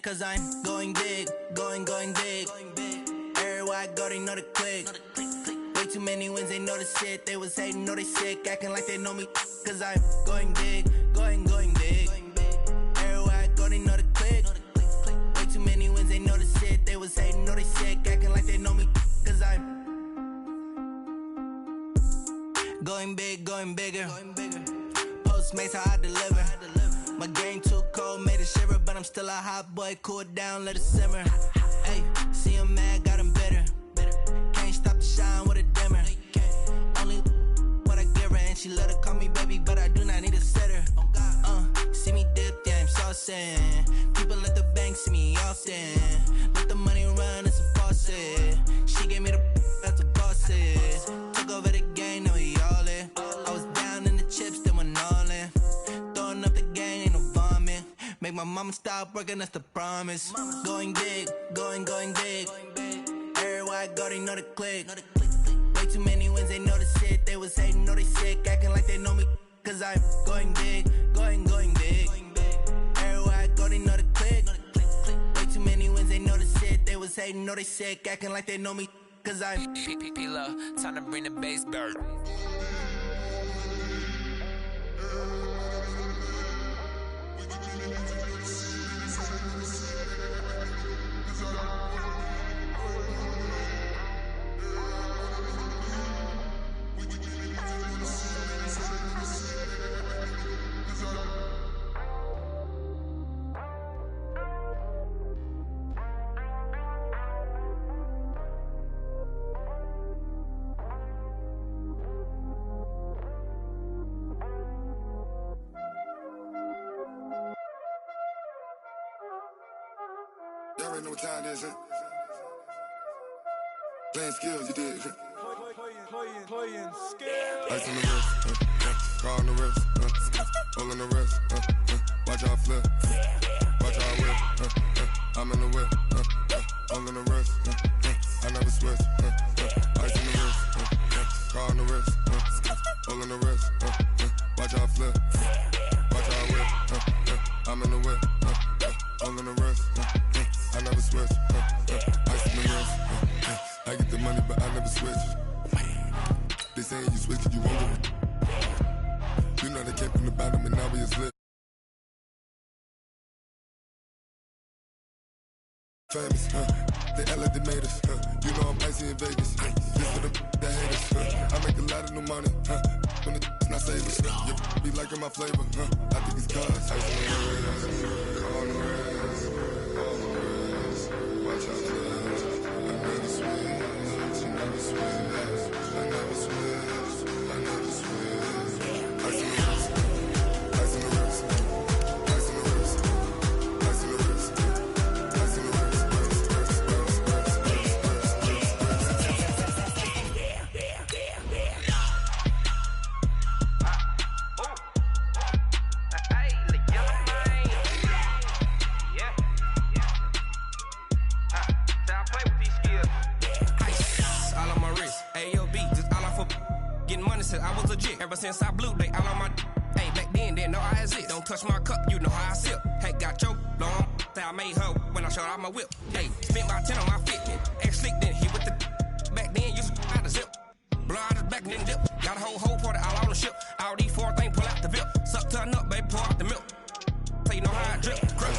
Cause I'm going big, going big. Everywhere I go, they know the click. Way too many wins, they know the shit. They was hating, know they sick, acting like they know me. Cause I'm going big, going big. Everywhere I go, they know the click. Way too many wins, they know the shit. They was hating, know they sick, acting like they know me. Cause I'm going big, going bigger. Postmates, how I deliver. My game too cold, made it shiver, but I'm still a hot boy. Cool it down, let it simmer. Hey, see him mad, got him bitter. Can't stop the shine with a dimmer. Only what I give her, and she let her call me baby, but I do not need a sitter. See me dip, yeah, I'm saucing. People at the bank see me often. Let the money run, it's a faucet. She gave me the that's a boss is. Took over the game, now we all in. I was down in the chips, then went all in. Throwing up the game, ain't no vomit. Make my mama stop working, that's the promise. Going big, going big. Everywhere I go, they know the click. Way too many wins, they know the shit. They was hating, know they sick, acting like they know me. Cause I'm going big, going big. Everywhere I go, they know the click. Way too many wins, they know the shit. They was hating, know they sick, acting like they know me. Cause I'm P-P-P-Love, time to bring the bass bird. Y'all already know what time it is, huh? Playing skills, you did. Playing skills. Ice on the wrist, car on the wrist, hole in the wrist, watch how I flip, watch how I whip, I'm in the whip, hole in the wrist, I never switch, ice on the wrist, car on the wrist, hole in the wrist, watch how I flip, watch how I whip, I'm in the whip, hole in the wrist, I never switch, ice on the wrist, I get the money but I never switch. They saying you switch it, you won't go. You know they came from the bottom and now we is lit. Famous, they act like they made us, you know I'm icy in Vegas, this for the that hate us, I make a lot of new money, when it's not savers, you be liking my flavor, I think it's cause ice on the wrist, on the wrist, on the wrist, watch out for this, I never switch, I never switch. Ever since I blew, they all on my hey, back then, didn't know I exist. Don't touch my cup, you know how I sip. Hey, got your long, say I made her when I showed out my whip. Hey, spent my 10 on my fit, ex-slick, then hit with the back then, used to out the zip. Blow out his back and then dip. Got a whole party all on the ship. All these four things, pull out the VIP. Suck to a nut, baby, pour out the milk. So you know how I drip. Crush.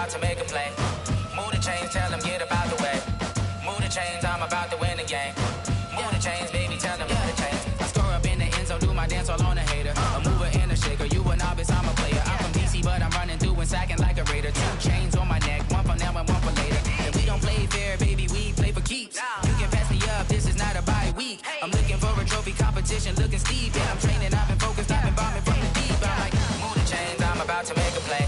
about to make a play. Move the chains, tell them get about the way. Move the chains, I'm about to win the game. Move the chains, baby, tell them move the chains. I score up in the end zone, do my dance all on a hater. A mover and a shaker, you a novice, I'm a player. I'm from DC, but I'm running through and sacking like a raider. 2 chains on my neck, one for now and one for later. If we don't play fair, baby, we play for keeps. You can pass me up, this is not a bye week. I'm looking for a trophy competition, looking steep. Yeah, I'm training, I've been focused, I've been bombing from the deep. I'm like, move the chains, I'm about to make a play.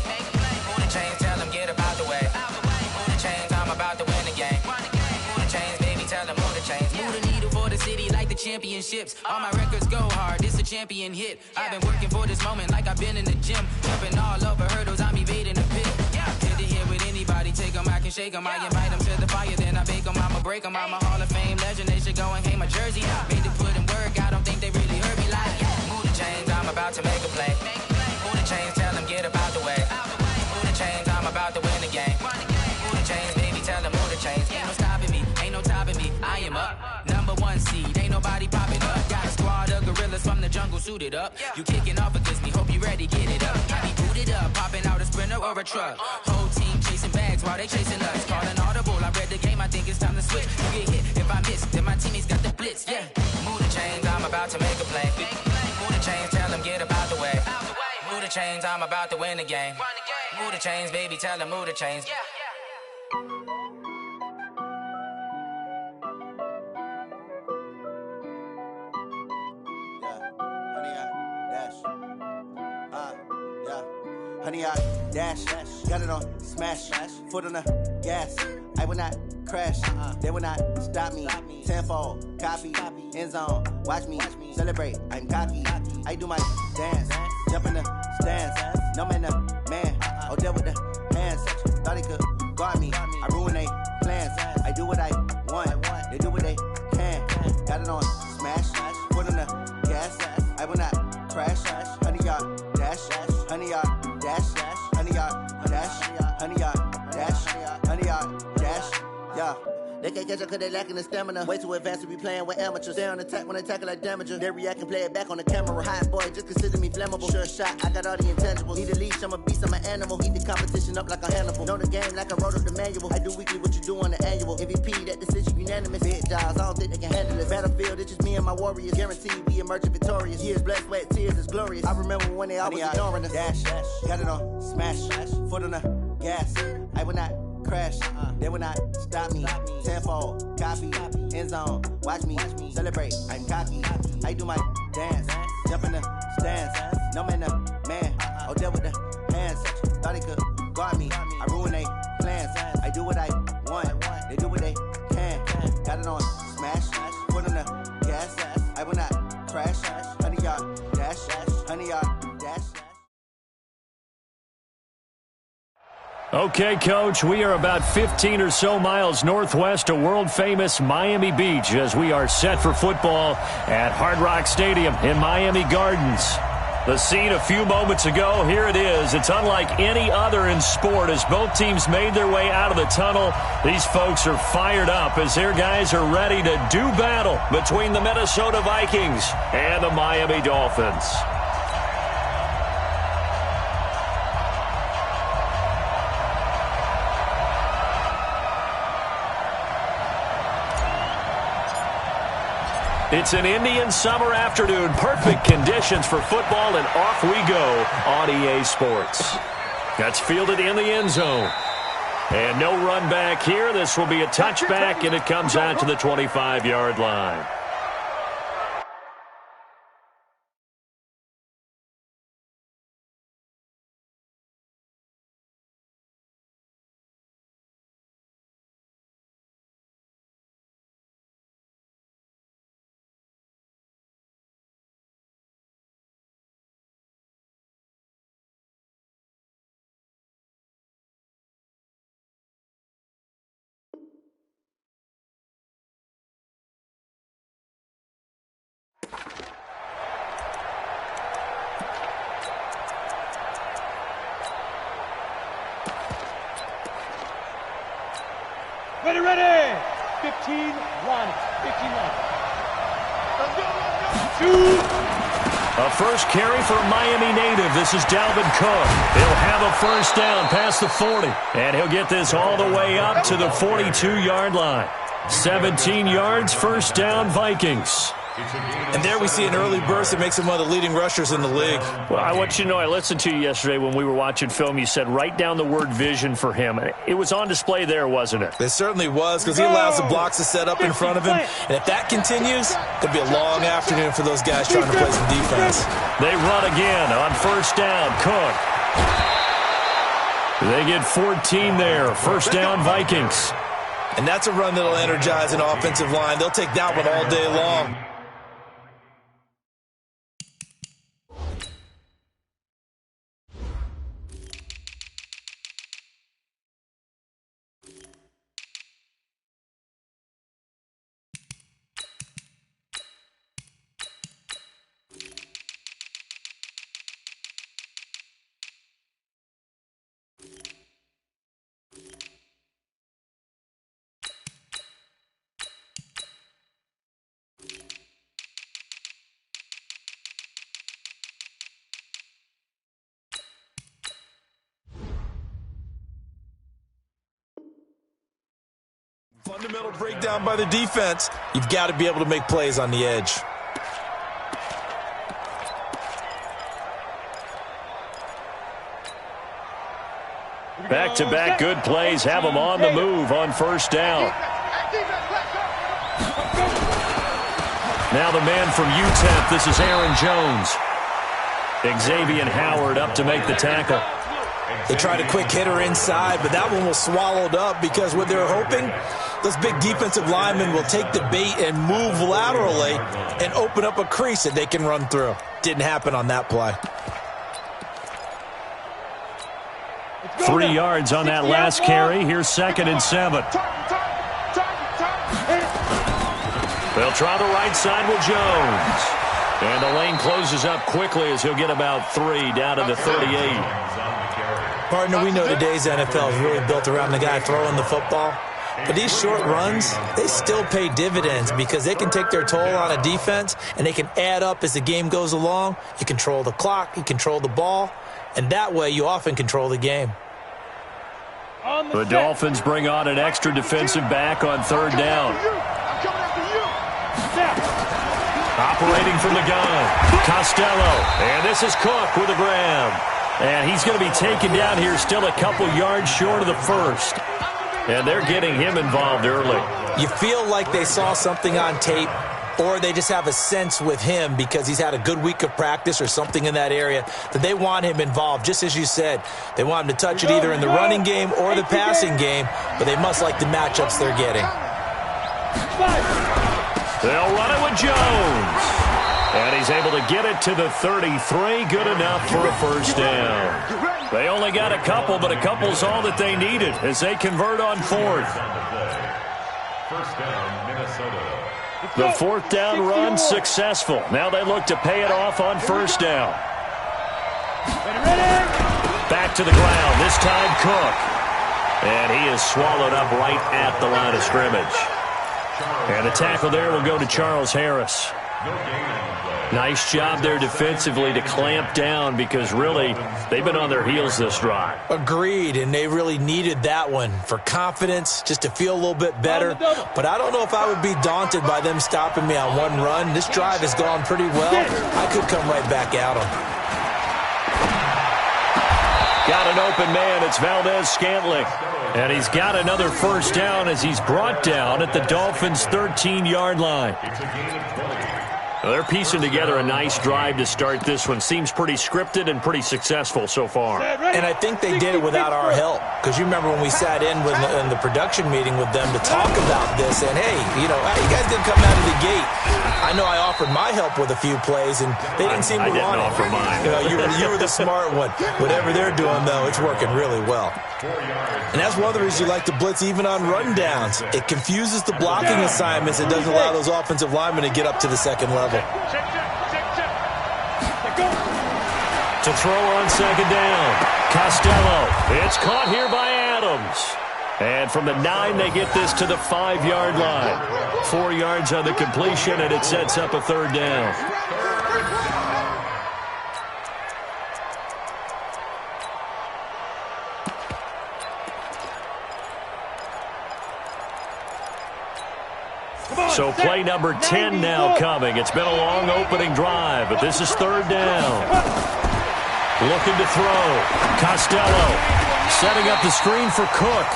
Move the chains, tell them get about the way. Move the chains, I'm about to win the game. Move the chains, baby, tell them move the chains. Move the needle for the city like the championships. All my records go hard, this a champion hit. I've been working for this moment like I've been in the gym. Jumping all over hurdles, I'm evading the pit. Head to head with anybody, take them, I can shake them. I invite them to the fire, then I bake them, I'ma break them. I'm a Hall of Fame legend, they should go and hang my jersey. Made to put in work, I don't think they really heard me like, move the chains, I'm about to make a play. Move the chains, tell them get about the way. Move the chains, I'm about to win the game. Move the chains, baby, tell them move the chains. Ain't no stopping me, ain't no topping me, I am up. #1 seed, ain't nobody popping up. Got a squad of gorillas from the jungle suited up. You kicking off against me, hope you ready, get it up. I be booted up, popping out a sprinter or a truck. Whole team chasing bags while they chasing us. Calling audible, I read the game, I think it's time to switch. You get hit, if I miss, then my teammates got the blitz, yeah. Move the chains, I'm about to make a play. Move the chains, tell them get about the way. Move the chains, I'm about to win the game. Move the chains, baby, tell them move the chains. Honey, I dash, got it on smash, foot on the gas. I will not crash, they will not stop me. Tenfold, copy, end zone, watch me celebrate. I'm cocky, I do my dance, jump in the stands. No man, the man, oh, deal with the hands. Thought he could guard me, I ruin they plans. I do what I want, they do what they can. Got it on smash, foot on the gas. I will not crash, honey, y'all dash, honey, y'all dash, honey, y'all dash, honey, y'all dash, honey, y'all dash, yeah. They can't catch up cause they lacking the stamina. Way too advanced to be playing with amateurs. They on attack when they tackle like damager. They react and play it back on the camera. Hot boy, just consider me flammable. Sure shot, I got all the intangibles. Need a leash, I'm a beast, I'm an animal. Heat the competition up like a Hannibal. Know the game like I wrote up the manual. I do weekly what you do on the annual. MVP, that decision unanimous. Big jobs, I don't think they can handle it. Battlefield, it's just me and my warriors. Guaranteed we emerging victorious. Years, blood, sweat, tears, it's glorious. I remember when they always ignoring us. Dash, got it on smash, foot on the gas. I will not crash, they will not stop me. Tenfold, copy, end zone, watch me celebrate. I'm cocky, I do my dance, jump in the stands. No man, the man, oh, deal with the hands. Thought he could guard me, I ruin they plans. I do what I want, they do what they can. Got it on smash, foot on the gas. I will not crash, honey, y'all dash, honey, y'all dash. Okay, Coach, we are about 15 or so miles northwest of world-famous Miami Beach as we are set for football at Hard Rock Stadium in Miami Gardens. The scene a few moments ago, here it is. It's unlike any other in sport as both teams made their way out of the tunnel. These folks are fired up as their guys are ready to do battle between the Minnesota Vikings and the Miami Dolphins. It's an Indian summer afternoon. Perfect conditions for football, and off we go on EA Sports. That's fielded in the end zone. And no run back here. This will be a touchback, and it comes out to the 25-yard line. Ready! 15-1. 15-1. Let's go! A first carry for a Miami native. This is Dalvin Cook. He'll have a first down past the 40. And he'll get this all the way up to the 42-yard line. 17 yards, first down, Vikings. And there we see an early burst that makes him one of the leading rushers in the league. Well, I want you to know, I listened to you yesterday when we were watching film. You said write down the word vision for him. It was on display there, wasn't it? It certainly was, because he allows the blocks to set up in front of him. And if that continues, it'll be a long afternoon for those guys trying to play some defense. They run again on first down. Cook. They get 14 there. First down, Vikings. And that's a run that'll energize an offensive line. They'll take that one all day long. Fundamental breakdown by the defense. You've got to be able to make plays on the edge. Back-to-back good plays have them on the move on first down. Now the man from UTEP, this is Aaron Jones. Xavier Howard up to make the tackle. They tried a quick hitter inside, but that one was swallowed up because what they're hoping, those big defensive linemen will take the bait and move laterally and open up a crease that they can run through. Didn't happen on that play. 3 yards on that last carry. Here's 2nd and 7. They'll try the right side with Jones. And the lane closes up quickly as he'll get about 3 down to the 38. Partner, we know today's NFL is really built around the guy throwing the football. But these short runs, they still pay dividends because they can take their toll on a defense and they can add up as the game goes along. You control the clock, you control the ball, and that way you often control the game. The Dolphins bring on an extra defensive back on 3rd down. Operating from the gun, Costello. And this is Cook with a grab. And he's going to be taken down here still a couple yards short of the first. And they're getting him involved early. You feel like they saw something on tape, or they just have a sense with him because he's had a good week of practice or something in that area that they want him involved. Just as you said, they want him to touch it either in the running game or the passing game, but they must like the matchups they're getting. They'll run it with Jones. And he's able to get it to the 33. Good enough for a first down. They only got a couple, but a couple's all that they needed as they convert on 4th. First down, Minnesota. The 4th down run successful. Now they look to pay it off on first down. Back to the ground, this time Cook. And he is swallowed up right at the line of scrimmage. And the tackle there will go to Charles Harris. Nice job there defensively to clamp down because really they've been on their heels this drive. Agreed, and they really needed that one for confidence, just to feel a little bit better. But I don't know if I would be daunted by them stopping me on one run. This drive has gone pretty well. I could come right back at them. Got an open man. It's Valdez-Scantling. And he's got another first down as he's brought down at the Dolphins' 13-yard line. Well, they're piecing together a nice drive to start this one. Seems pretty scripted and pretty successful so far. And I think they did it without our help. Because you remember when we sat in the production meeting with them to talk about this. And, hey, you guys didn't come out of the gate. I know I offered my help with a few plays, and they didn't seem to want it. I didn't offer mine. You were the smart one. Whatever they're doing, though, it's working really well. And that's one of the reasons you like to blitz even on rundowns. It confuses the blocking assignments. It doesn't allow those offensive linemen to get up to the second level. To throw on 2nd down, Costello. It's caught here by Adams. And from the 9, they get this to the 5-yard line. 4 yards on the completion, and it sets up a 3rd down. So play number 10 now coming. It's been a long opening drive, but this is third down. Looking to throw. Costello setting up the screen for Cook.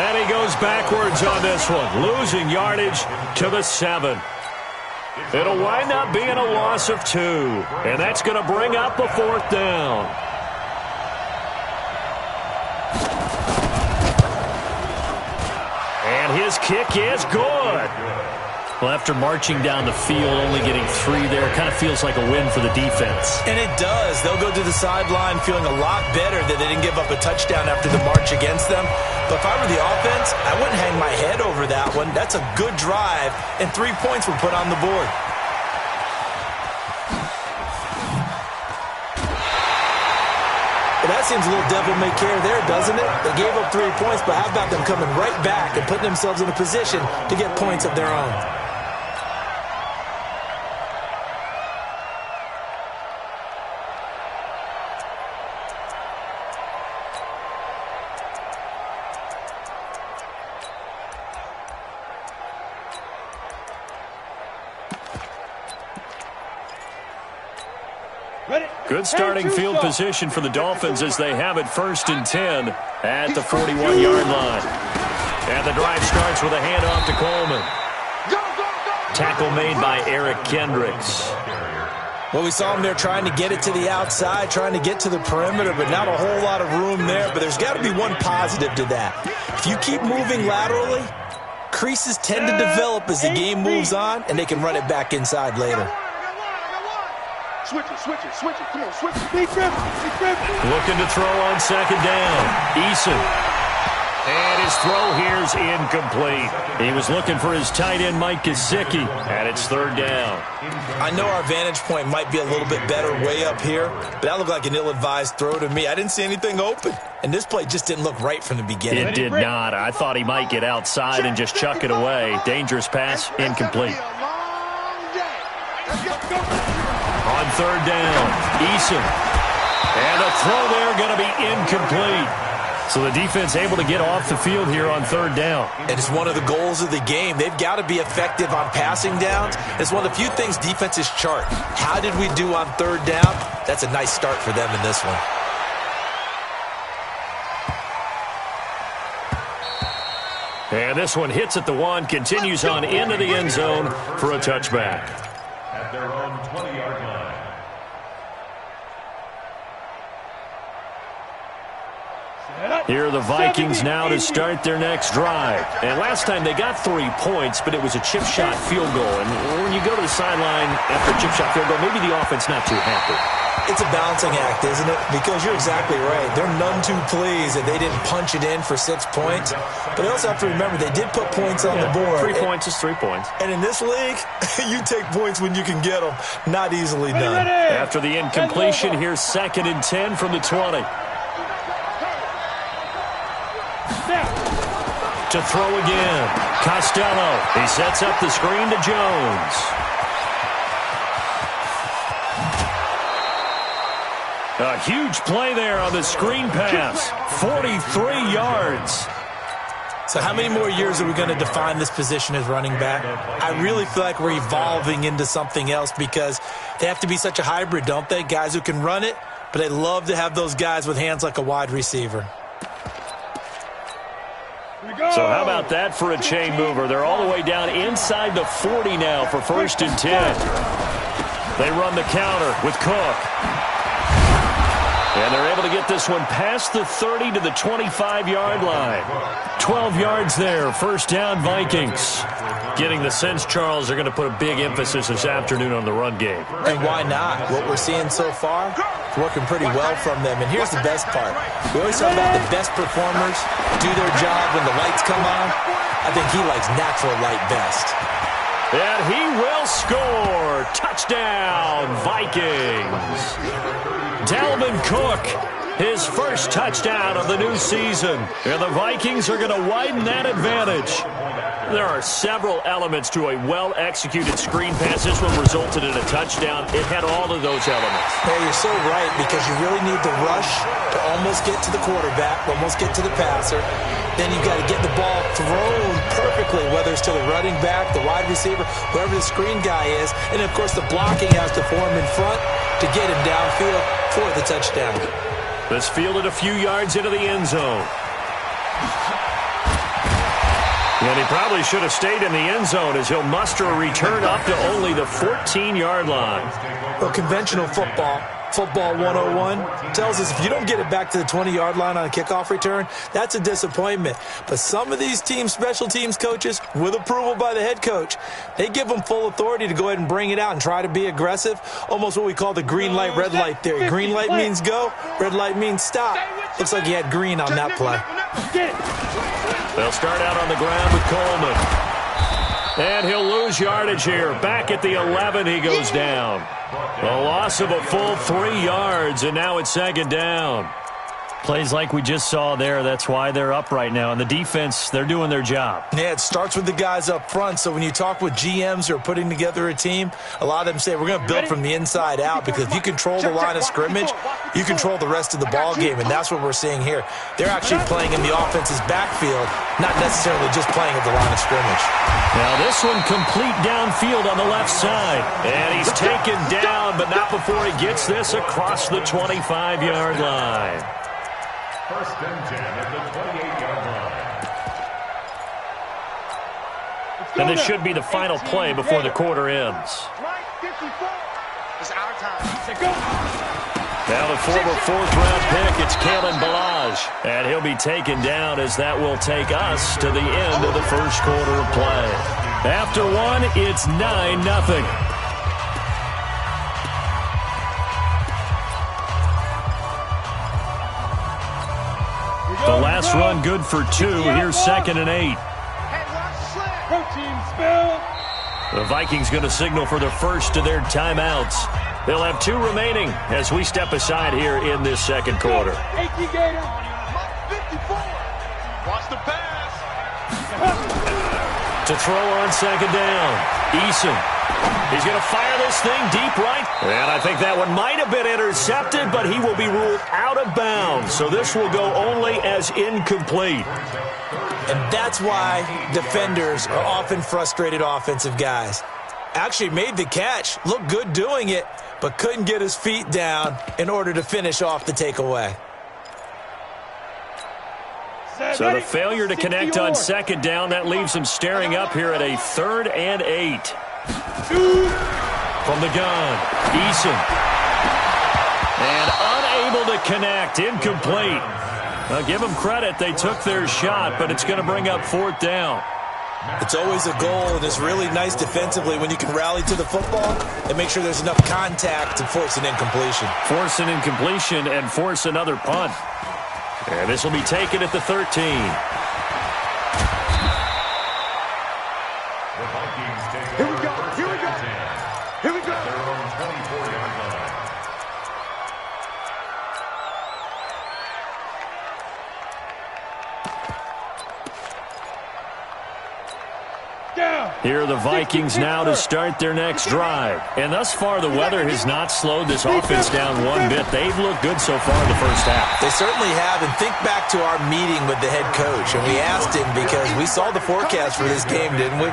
And he goes backwards on this one, losing yardage to the 7. It'll wind up being a loss of 2, and that's going to bring up a 4th down. And his kick is good. Well, after marching down the field, only getting 3 there, kind of feels like a win for the defense. And it does. They'll go to the sideline feeling a lot better that they didn't give up a touchdown after the march against them. But if I were the offense, I wouldn't hang my head over that one. That's a good drive, and 3 points were put on the board. Well, that seems a little devil-may-care there, doesn't it? They gave up 3 points, but how about them coming right back and putting themselves in a position to get points of their own? Good starting field position for the Dolphins as they have it 1st and 10 at the 41-yard line. And the drive starts with a handoff to Coleman. Tackle made by Eric Kendricks. Well, we saw him there trying to get it to the outside, trying to get to the perimeter, but not a whole lot of room there. But there's got to be one positive to that. If you keep moving laterally, creases tend to develop as the game moves on, and they can run it back inside later. Switch it. Come on, switch it. Big grip. Looking to throw on 2nd down. Eason. And his throw here's incomplete. He was looking for his tight end, Mike Gesicki, and it's 3rd down. I know our vantage point might be a little bit better way up here, but that looked like an ill-advised throw to me. I didn't see anything open, and this play just didn't look right from the beginning. It did not. I thought he might get outside and just chuck it away. Dangerous pass, incomplete. On 3rd down, Eason. And a throw there going to be incomplete. So the defense able to get off the field here on 3rd down. And it's one of the goals of the game. They've got to be effective on passing downs. It's one of the few things defenses chart. How did we do on 3rd down? That's a nice start for them in this one. And this one hits at the 1, continues on into the end zone for a touchback. At their own 20-yard line. Here are the Vikings now to start their next drive. And last time they got 3 points, but it was a chip shot field goal. And when you go to the sideline after a chip shot field goal, maybe the offense not too happy. It's a balancing act, isn't it? Because you're exactly right. They're none too pleased that they didn't punch it in for 6 points. But they also have to remember they did put points on the board. 3 points is 3 points. And in this league, you take points when you can get them. Not easily done. After the incompletion, here's 2nd and 10 from the 20. To throw again. Costello. He sets up the screen to Jones. A huge play there on the screen pass. 43 yards. So how many more years are we going to define this position as running back? I really feel like we're evolving into something else because they have to be such a hybrid, don't they? Guys who can run it, but they love to have those guys with hands like a wide receiver. So how about that for a chain mover? They're all the way down inside the 40 now for 1st and 10. They run the counter with Cook. And they're able to get this one past the 30 to the 25-yard line. 12 yards there, 1st down Vikings. Getting the sense, Charles, they're going to put a big emphasis this afternoon on the run game. And why not? What we're seeing so far, working pretty well from them. And here's the best part. We always talk about the best performers do their job when the lights come on. I think he likes natural light best. And he will score. Touchdown, Vikings. Dalvin Cook, his first touchdown of the new season. And the Vikings are going to widen that advantage. There are several elements to a well-executed screen pass. This one resulted in a touchdown. It had all of those elements. Yeah, you're so right, because you really need the rush to almost get to the quarterback, almost get to the passer. Then you've got to get the ball thrown perfectly, whether it's to the running back, the wide receiver, whoever the screen guy is. And, of course, the blocking has to form in front to get him downfield for the touchdown. Let's field it a few yards into the end zone. And he probably should have stayed in the end zone, as he'll muster a return up to only the 14-yard line. Well, conventional football 101, tells us if you don't get it back to the 20-yard line on a kickoff return, that's a disappointment. But some of these special teams coaches, with approval by the head coach, they give them full authority to go ahead and bring it out and try to be aggressive, almost what we call the green light, red light theory. Green light means go, red light means stop. Looks like he had green on that play. They'll start out on the ground with Coleman. And he'll lose yardage here. Back at the 11, he goes down. A loss of a full 3 yards, and now it's second down. Plays like we just saw there. That's why they're up right now. And the defense, they're doing their job. Yeah, it starts with the guys up front. So when you talk with GMs who are putting together a team, a lot of them say we're going to build from the inside out, because if you control the line of scrimmage, you control the rest of the ball game, and that's what we're seeing here. They're actually playing in the offense's backfield, not necessarily just playing at the line of scrimmage. Now this one complete downfield on the left side. And he's taken down, but not before he gets this across the 25-yard line. First and 10 at the 28-yard line. And this should be the final play before the quarter ends. Now the former fourth-round pick, it's Kalen Ballage. And he'll be taken down, as that will take us to the end of the first quarter of play. After one, it's 9-0. The last run good for 2. Here's 2nd and 8. The Vikings going to signal for the first of their timeouts. They'll have 2 remaining as we step aside here in this second quarter. To throw on second down, Eason. He's going to fire this thing deep right. And I think that one might have been intercepted, but he will be ruled out of bounds. So this will go only as incomplete. And that's why defenders are often frustrated offensive guys. Actually made the catch, looked good doing it, but couldn't get his feet down in order to finish off the takeaway. So the failure to connect on second down, that leaves him staring up here at a 3rd and 8. From the gun, Eason. And unable to connect, incomplete. Now give them credit, they took their shot, but it's going to bring up 4th down. It's always a goal, and it's really nice defensively when you can rally to the football and make sure there's enough contact to force an incompletion. Force an incompletion and force another punt. And this will be taken at the 13. Here we go. Here we go. Here we go. Their own 24-yard line. Here are the Vikings now to start their next drive. And thus far, the weather has not slowed this offense down one bit. They've looked good so far in the first half. They certainly have. And think back to our meeting with the head coach. And we asked him, because we saw the forecast for this game, didn't we?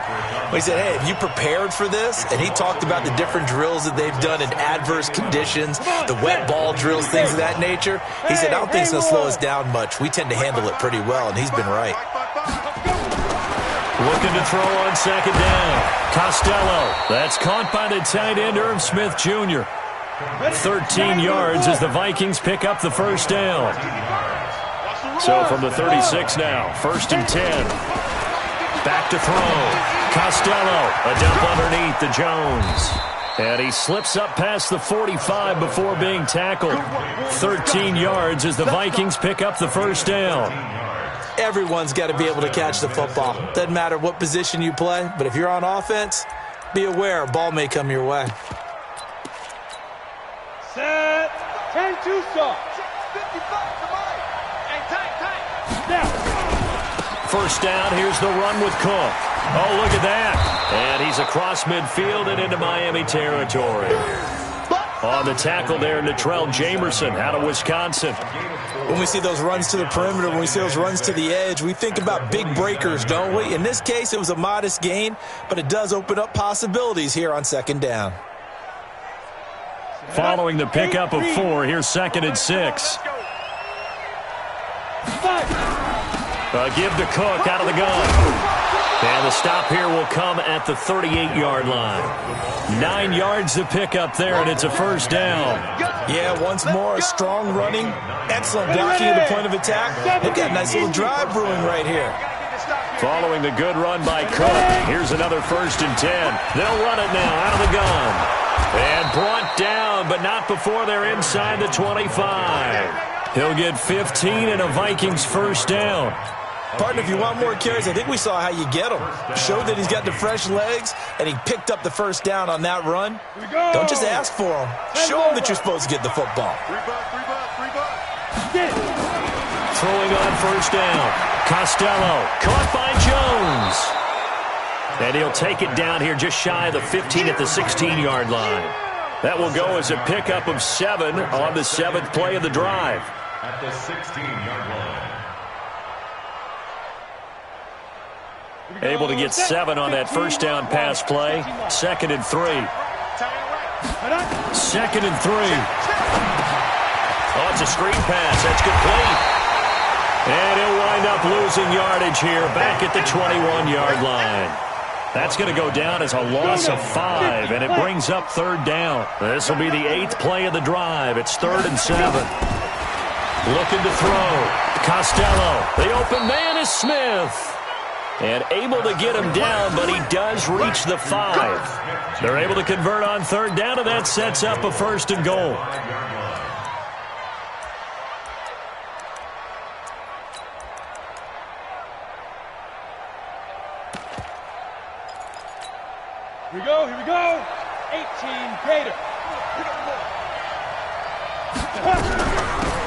We said, hey, have you prepared for this? And he talked about the different drills that they've done in adverse conditions, the wet ball drills, things of that nature. He said, I don't think it's going to slow us down much. We tend to handle it pretty well, and he's been right. Looking to throw on second down. Costello. That's caught by the tight end, Irv Smith Jr. 13 yards as the Vikings pick up the first down. So from the 36 now, 1st and 10. Back to throw. Costello. A dump underneath to Jones. And he slips up past the 45 before being tackled. 13 yards as the Vikings pick up the first down. Everyone's got to be able to catch the football. Doesn't matter what position you play, but if you're on offense, be aware a ball may come your way. Set. 10-2 stop. 55 to Mike. Hey, tank. First down, here's the run with Cook. Oh, look at that. And he's across midfield and into Miami territory. On the tackle there, Natrell Jamerson out of Wisconsin. When we see those runs to the perimeter, when we see those runs to the edge, we think about big breakers, don't we? In this case, it was a modest gain, but it does open up possibilities here on second down. Following the pickup of 4, here's 2nd and 6. Give to Cook out of the gun. And the stop here will come at the 38-yard line. 9 yards to pick up there, and it's a first down. Yeah, once more, strong running, excellent blocking at the point of attack. They've got a nice little drive brewing right here. Following the good run by Cook, here's another 1st and 10. They'll run it now out of the gun. And brought down, but not before they're inside the 25. He'll get 15 and a Vikings first down. Partner, if you want more carries, I think we saw how you get them. Showed that he's got the fresh legs, and he picked up the first down on that run. Don't just ask for them. Show them that you're supposed to get the football. Throwing on first down. Costello caught by Jones. And he'll take it down here just shy of the 15 at the 16-yard line. That will go as a pickup of 7 on the 7th play of the drive. At the 16-yard line. Able to get 7 on that first down pass play. 2nd and 3. 2nd and 3. Oh, it's a screen pass. That's complete. And he'll wind up losing yardage here back at the 21-yard line. That's going to go down as a loss of 5, and it brings up 3rd down. This will be the 8th play of the drive. It's 3rd and 7. Looking to throw. Costello. The open man is Smith. And able to get him down, but he does reach the 5. They're able to convert on 3rd down, and that sets up a 1st and goal. Here we go. 18 Gator.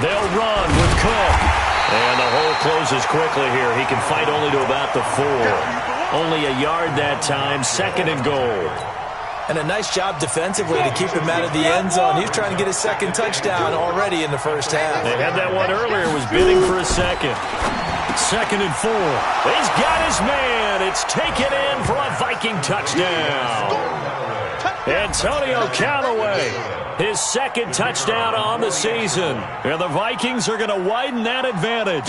They'll run with Cook. And the hole closes quickly here. He can fight only to about the 4. Only a yard that time. 2nd and goal. And a nice job defensively to keep him out of the end zone. He's trying to get his 2nd touchdown already in the first half. They had that one earlier. Was bidding for a 2nd. 2nd and 4. He's got his man. It's taken in for a Viking touchdown. Antonio Callaway. His 2nd touchdown on the season. And the Vikings are going to widen that advantage.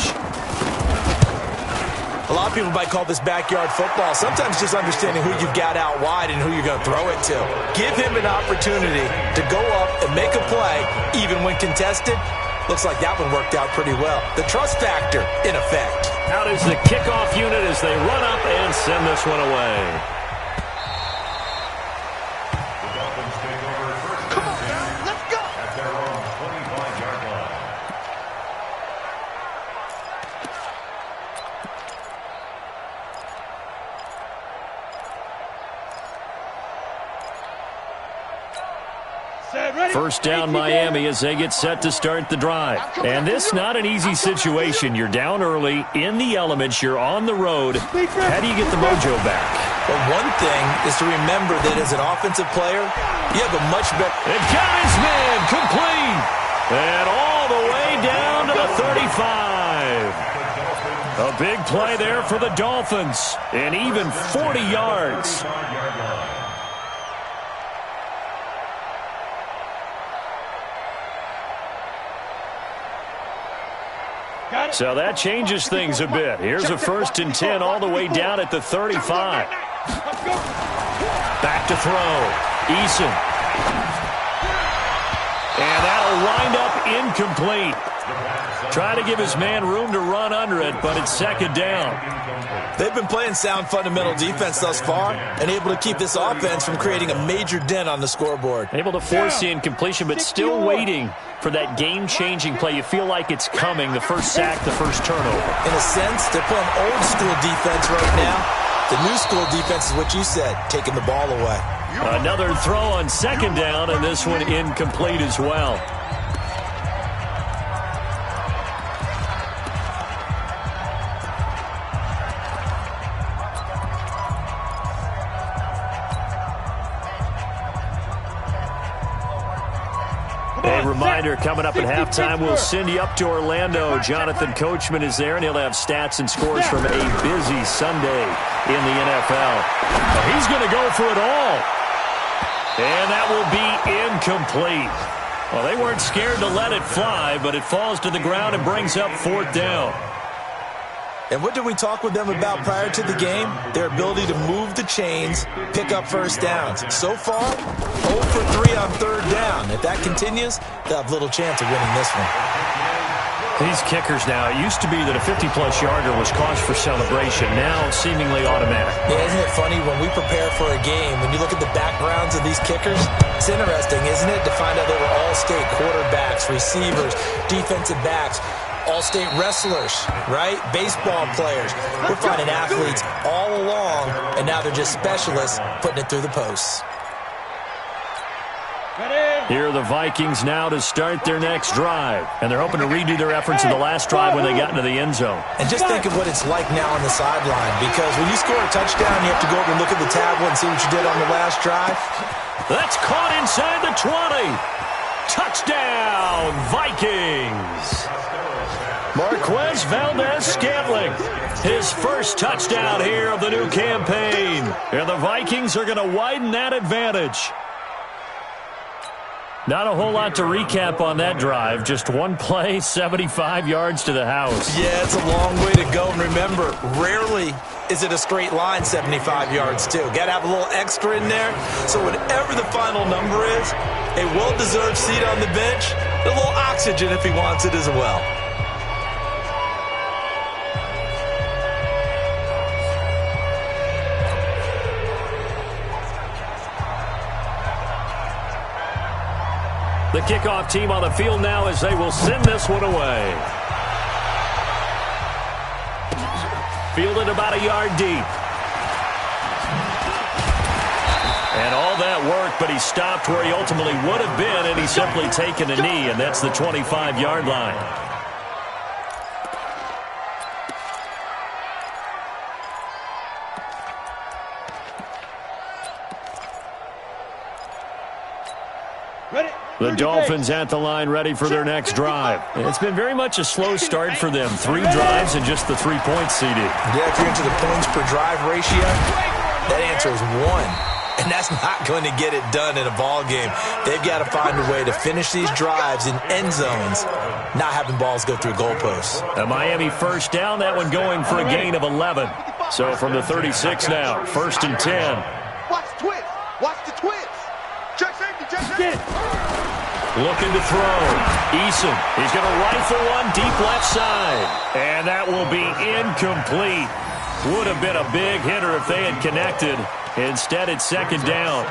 A lot of people might call this backyard football. Sometimes just understanding who you've got out wide and who you're going to throw it to. Give him an opportunity to go up and make a play, even when contested. Looks like that one worked out pretty well. The trust factor, in effect. Out is the kickoff unit as they run up and send this one away. First down Miami as they get set to start the drive. And this not an easy situation. You're down early, in the elements, you're on the road. How do you get the mojo back? Well, one thing is to remember that as an offensive player, you have a much better... And got his man complete. And all the way down to the 35. A big play there for the Dolphins. And even 40 yards. So that changes things a bit. Here's a 1st and 10 all the way down at the 35. Back to throw. Eason. And that'll wind up incomplete. Try to give his man room to run under it, but it's 2nd down. They've been playing sound fundamental defense thus far and able to keep this offense from creating a major dent on the scoreboard. Able to force the incompletion, but still waiting for that game-changing play. You feel like it's coming, the first sack, the first turnover. In a sense, they're playing old-school defense right now. The new school defense is what you said, taking the ball away. Another throw on 2nd down, and this one incomplete as well. A reminder, coming up at halftime, we'll send you up to Orlando. Jonathan Coachman is there, and he'll have stats and scores from a busy Sunday in the NFL. He's going to go for it all. And that will be incomplete. Well, they weren't scared to let it fly, but it falls to the ground and brings up 4th down. And what did we talk with them about prior to the game? Their ability to move the chains, pick up first downs. So far, 0 for 3 on 3rd down. If that continues, they'll have little chance of winning this one. These kickers now, it used to be that a 50-plus yarder was cause for celebration. Now, seemingly automatic. Yeah, isn't it funny when we prepare for a game, when you look at the backgrounds of these kickers, it's interesting, isn't it, to find out they were all-state quarterbacks, receivers, defensive backs, all-state wrestlers, right? Baseball players. We're finding athletes all along, and now they're just specialists putting it through the posts. Here are the Vikings now to start their next drive. And they're hoping to redo their efforts in the last drive when they got into the end zone. And just think of what it's like now on the sideline, because when you score a touchdown, you have to go over and look at the tablet and see what you did on the last drive. That's caught inside the 20. Touchdown, Vikings. Marquez Valdez-Scantling, his first touchdown here of the new campaign. And the Vikings are going to widen that advantage. Not a whole lot to recap on that drive. Just one play, 75 yards to the house. Yeah, it's a long way to go. And remember, rarely is it a straight line 75 yards, too. Got to have a little extra in there. So whatever the final number is, a well-deserved seat on the bench, a little oxygen if he wants it as well. The kickoff team on the field now as they will send this one away. Fielded about a yard deep. And all that work, but he stopped where he ultimately would have been, and he's simply taken a knee, and that's the 25-yard line. The Dolphins at the line ready for their next drive. It's been very much a slow start for them. 3 drives and just the 3 points CD. Yeah, if you're into the points per drive ratio, that answer is 1. And that's not going to get it done in a ball game. They've got to find a way to finish these drives in end zones, not having balls go through goalposts. A Miami first down, that one going for a gain of 11. So from the 36 now, 1st and 10. Watch the twist. Watch the twist. Check safety. Check safety. Looking to throw. Eason. He's going to rifle one deep left side. And that will be incomplete. Would have been a big hitter if they had connected. Instead, it's 2nd down.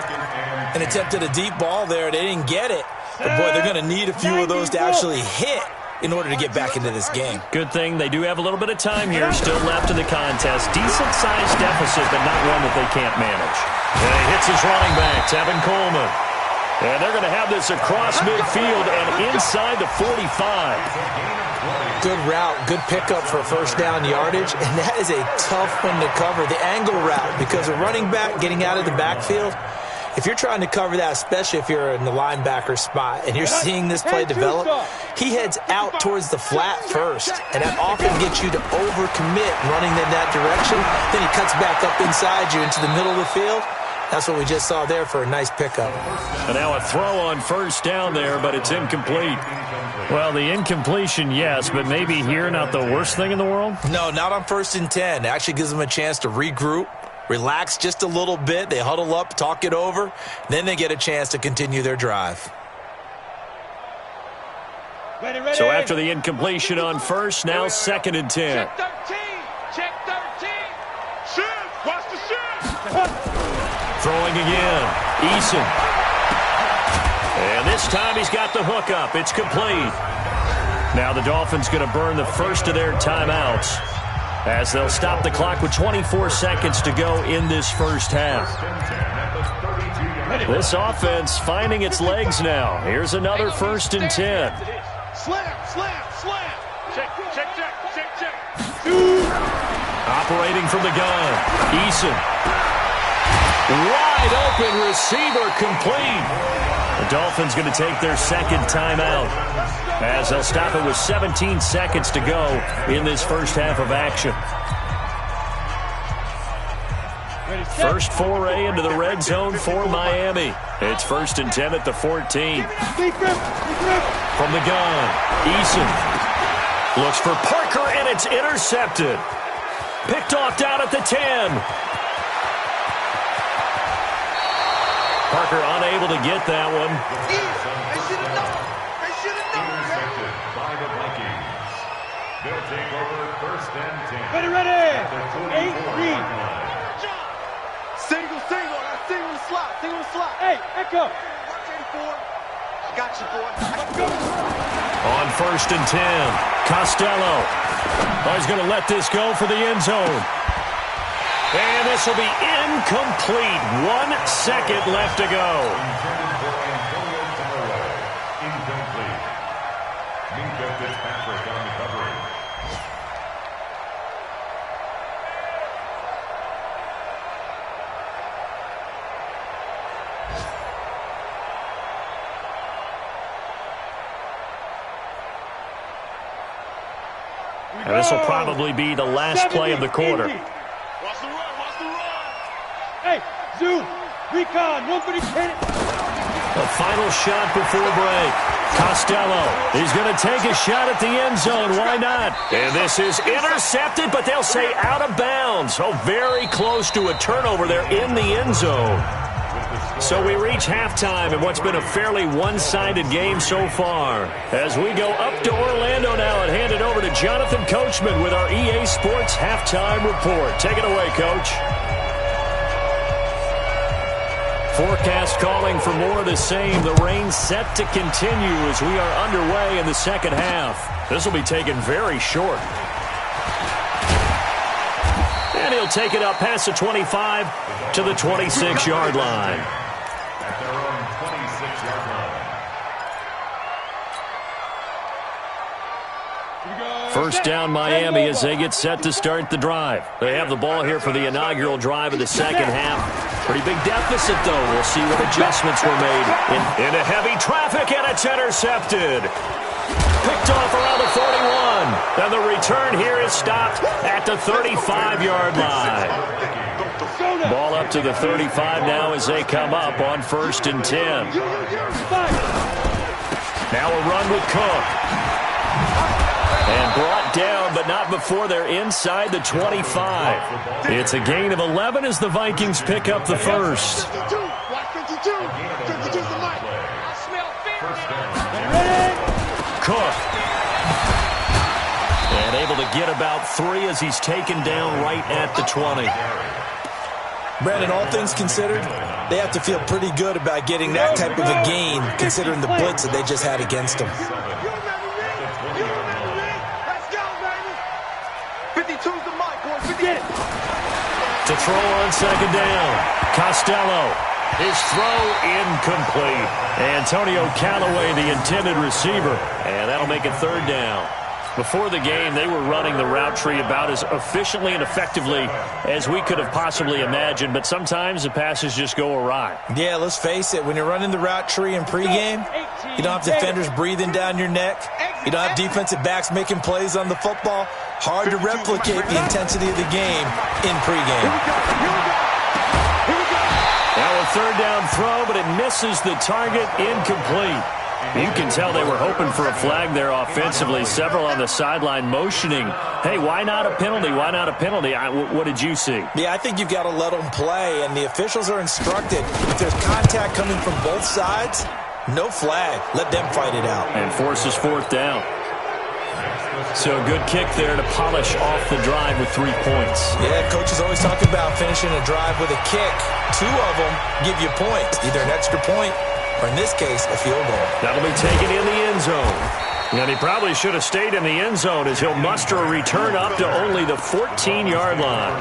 And attempted a deep ball there. They didn't get it. But, boy, they're going to need a few of those to actually hit in order to get back into this game. Good thing they do have a little bit of time here still left in the contest. Decent-sized deficit, but not one that they can't manage. And he hits his running back, Tevin Coleman. And they're going to have this across midfield and inside the 45. Good route, good pickup for first down yardage, and that is a tough one to cover, the angle route, because a running back getting out of the backfield, if you're trying to cover that, especially if you're in the linebacker spot and you're seeing this play develop, he heads out towards the flat first, and that often gets you to overcommit running in that direction. Then he cuts back up inside you into the middle of the field. That's what we just saw there for a nice pickup. And now a throw on first down there, but it's incomplete. Well, the incompletion, yes, but maybe here not the worst thing in the world? No, not on 1st and 10. It actually gives them a chance to regroup, relax just a little bit. They huddle up, talk it over. Then they get a chance to continue their drive. Ready. So after the incompletion on first, now 2nd and 10. Check 13. Check 13. Shoot. Watch the shoot. Throwing again. Eason. And this time he's got the hook up. It's complete. Now the Dolphins going to burn the first of their timeouts as they'll stop the clock with 24 seconds to go in this first half. This offense finding its legs now. Here's another 1st and 10. Slam. Check. Operating from the gun. Eason. Wide open receiver complete. The Dolphins going to take their second timeout as they'll stop it with 17 seconds to go in this first half of action. First foray into the red zone for Miami. It's 1st and 10 at the 14. From the gun, Eason looks for Parker, and it's intercepted. Picked off down at the 10. Parker unable to get that one. Intercepted by the Vikings. They'll take over 1st and 10. Ready. 8-3. Single. I single slot. Hey, echo. Got you, boy. On 1st and 10, Costello. Oh, he's going to let this go for the end zone. And this will be incomplete. 1 second left to go. Intended for Antonio Callaway. Incomplete. Minka Fitzpatrick on the coverage. And this will probably be the last play of the quarter. Watch the run. Hey, zoom. Recon. 1 for the 10. The final shot before break. Costello, he's going to take a shot at the end zone. Why not? And this is intercepted, but they'll say out of bounds. Oh, very close to a turnover there in the end zone. So we reach halftime in what's been a fairly one-sided game so far. As we go up to Orlando now and hand it over to Jonathan Coachman with our EA Sports Halftime Report. Take it away, Coach. Forecast calling for more of the same. The rain set to continue as we are underway in the second half. This will be taken very short. And he'll take it up past the 25 to the 26-yard line. At their own 26-yard line. First down Miami as they get set to start the drive. They have the ball here for the inaugural drive of the second half. Pretty big deficit, though. We'll see what adjustments were made into heavy traffic, and it's intercepted. Picked off around the 41. And the return here is stopped at the 35-yard line. Ball up to the 35 now as they come up on 1st and 10. Now a run with Cook. And brought down, but not before they're inside the 25. It's a gain of 11 as the Vikings pick up the first. Cook. And able to get about 3 as he's taken down right at the 20. Brandon, all things considered, they have to feel pretty good about getting that type of a gain considering the blitz that they just had against them. To throw on second down. Costello. His throw incomplete. Antonio Callaway, the intended receiver. And that'll make it 3rd down. Before the game, they were running the route tree about as efficiently and effectively as we could have possibly imagined, but sometimes the passes just go awry. Yeah, let's face it. When you're running the route tree in pregame, you don't have defenders breathing down your neck. You don't have defensive backs making plays on the football. Hard to replicate the intensity of the game in pregame. Now a 3rd down throw, but it misses the target, incomplete. You can tell they were hoping for a flag there offensively. Several on the sideline motioning, hey, why not a penalty? Why not a penalty? What did you see? Yeah, I think you've got to let them play, and the officials are instructed. If there's contact coming from both sides, no flag. Let them fight it out. And forces 4th down. So a good kick there to polish off the drive with 3 points. Yeah, coaches always talk about finishing a drive with a kick. 2 of them give you points, either an extra point or, in this case, a field goal. That'll be taken in the end zone. And he probably should have stayed in the end zone as he'll muster a return up to only the 14-yard line.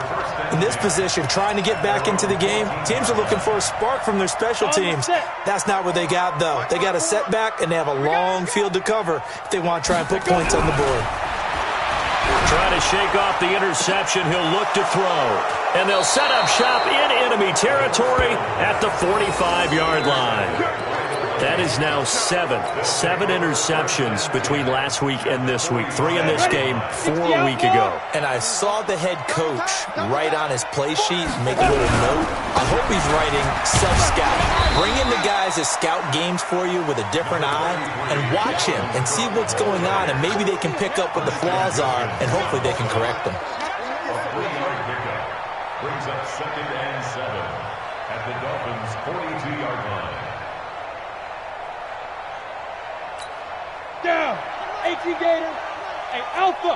In this position, trying to get back into the game, teams are looking for a spark from their special teams. That's not what they got, though. They got a setback, and they have a long field to cover if they want to try and put points on the board. Trying to shake off the interception, he'll look to throw. And they'll set up shop in enemy territory at the 45-yard line. That is now 7 interceptions between last week and this week. 3 in this game, 4 a week ago. And I saw the head coach write on his play sheet, make a little note. I hope he's writing self-scout. Bring in the guys that scout games for you with a different eye and watch him and see what's going on, and maybe they can pick up what the flaws are, and hopefully they can correct them. A 3-yard pickup brings up 2nd and 7 at the Dolphins' 42-yard line. Down. HE Gator. Hey, Alpha.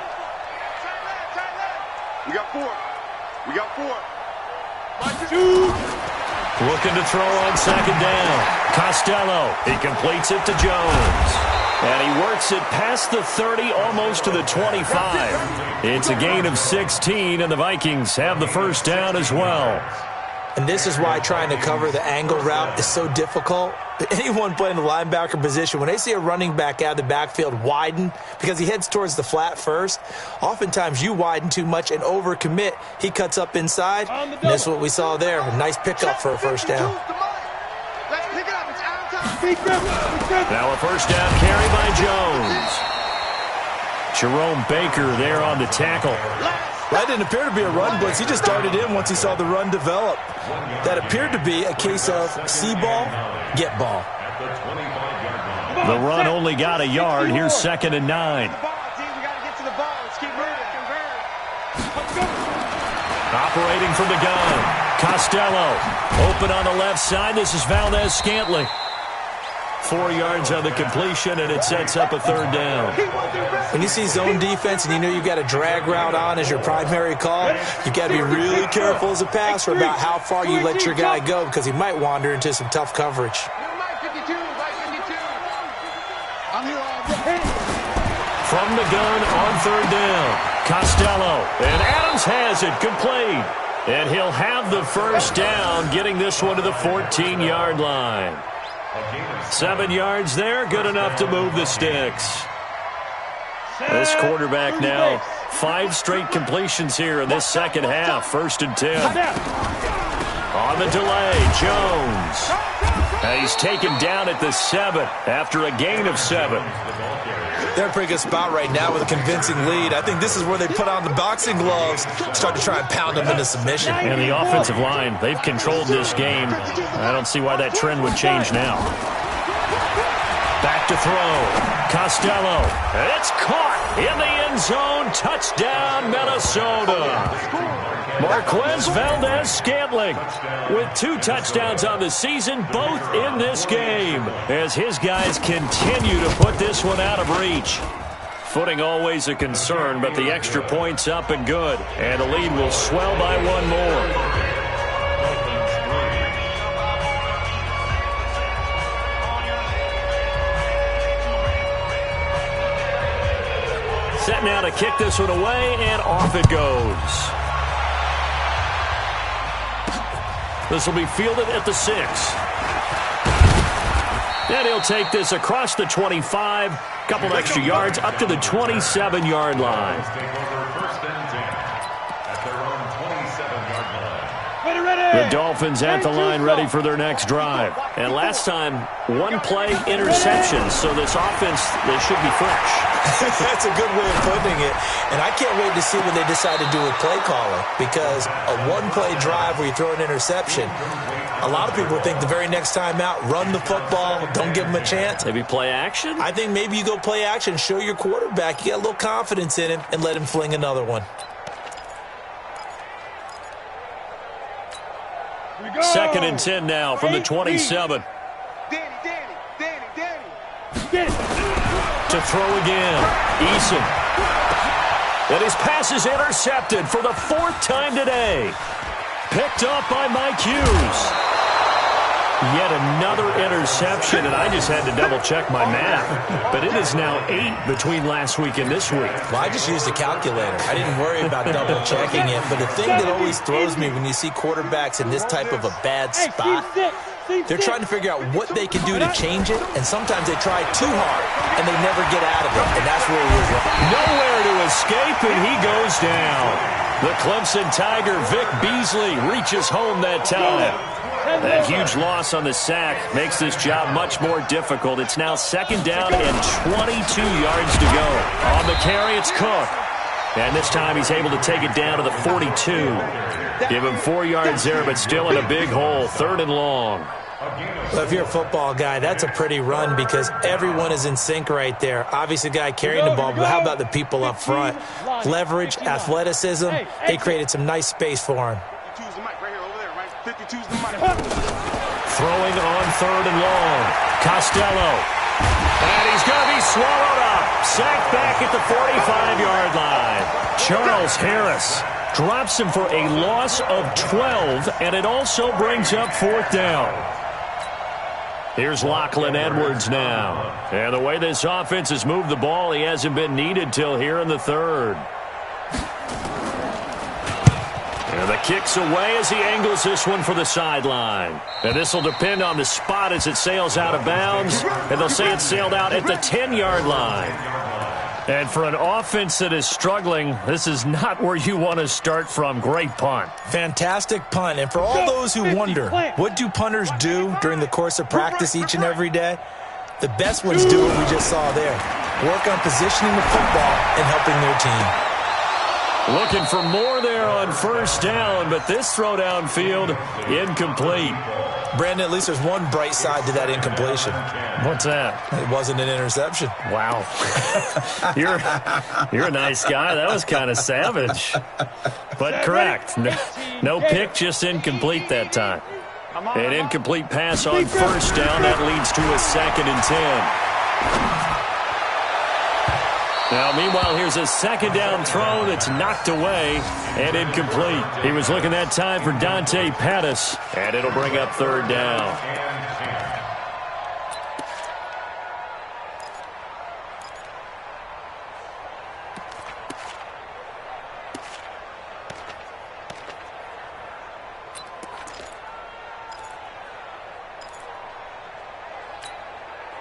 We got 4. We got 4. Looking to throw on 2nd down. Costello. He completes it to Jones. And he works it past the 30, almost to the 25. It's a gain of 16, and the Vikings have the first down as well. And this is why trying to cover the angle route is so difficult. Anyone playing the linebacker position, when they see a running back out of the backfield widen because he heads towards the flat first, oftentimes you widen too much and overcommit. He cuts up inside, and that's what we saw there. A nice pickup for a first down. Now a first down carry by Jones. Jerome Baker there on the tackle. That didn't appear to be a run blitz. He just darted in once he saw the run develop. That appeared to be a case of see ball, get ball. The run only got a yard. Here's 2nd and 9. Operating from the gun. Costello open on the left side. This is Valdez-Scantling. 4 yards on the completion, and it sets up a 3rd down. When you see zone defense and you know you've got a drag route on as your primary call, you've got to be really careful as a passer about how far you let your guy go, because he might wander into some tough coverage. From the gun on 3rd down, Costello, and Adams has it complete. And he'll have the first down, getting this one to the 14-yard line. 7 yards there, good enough to move the sticks. This quarterback now, 5 straight completions here in this second half. 1st and 10. On the delay, Jones. And he's taken down at the 7 after a gain of 7. They're in a pretty good spot right now with a convincing lead. I think this is where they put on the boxing gloves, start to try and pound them into submission. And the offensive line, they've controlled this game. I don't see why that trend would change now. Back to throw. Costello. It's caught in the end zone. Touchdown, Minnesota. Marquez Valdez-Scantling with 2 touchdowns on the season, both in this game, as his guys continue to put this one out of reach. Footing always a concern, but the extra point's up and good, and the lead will swell by 1 more. Set now to kick this one away, and off it goes. This will be fielded at the 6. And he'll take this across the 25, couple extra yards up to the 27-yard line. The Dolphins at the line ready for their next drive. And last time, 1 play interception, so this offense, they should be fresh. That's a good way of putting it. And I can't wait to see what they decide to do with play calling, because a 1-play drive where you throw an interception, a lot of people think the very next time out, run the football, don't give them a chance. Maybe play action? I think maybe you go play action, show your quarterback you got a little confidence in him, and let him fling another one. 2nd and 10 now from the 27. To throw again. Eason. And his pass is intercepted for the 4th time today. Picked up by Mike Hughes. Yet another interception, and I just had to double-check my math. But it is now 8 between last week and this week. Well, I just used a calculator. I didn't worry about double-checking it. But the thing that always throws me when you see quarterbacks in this type of a bad spot, they're trying to figure out what they can do to change it, and sometimes they try too hard, and they never get out of it, and that's where he is. Nowhere to escape, and he goes down. The Clemson Tiger, Vic Beasley, reaches home that time. That huge loss on the sack makes this job much more difficult. It's now 2nd down and 22 yards to go. On the carry, it's Cook. And this time he's able to take it down to the 42. Give him 4 yards there, but still in a big hole. 3rd and long. Well, if you're a football guy, that's a pretty run because everyone is in sync right there. Obviously, the guy carrying the ball, but how about the people up front? Leverage, athleticism, they created some nice space for him. Throwing on 3rd and long. Costello. And he's going to be swallowed up. Sacked back at the 45-yard line. Charles Harris drops him for a loss of 12, and it also brings up 4th down. Here's Lachlan Edwards now. And the way this offense has moved the ball, he hasn't been needed till here in the 3rd. And the kick's away as he angles this one for the sideline. And this will depend on the spot as it sails out of bounds. And they'll say it sailed out at the 10-yard line. And for an offense that is struggling, this is not where you want to start from. Great punt. Fantastic punt. And for all those who wonder, what do punters do during the course of practice each and every day? The best ones do what we just saw there. Work on positioning the football and helping their team. Looking for more there on 1st down, but this throw downfield, incomplete. Brandon, at least there's one bright side to that incompletion. What's that? It wasn't an interception. Wow. You're a nice guy. That was kind of savage. But correct. No pick, just incomplete that time. An incomplete pass on 1st down. That leads to a 2nd and 10. Now, meanwhile, here's a 2nd down throw that's knocked away and incomplete. He was looking that time for Dante Pettis, and it'll bring up 3rd down.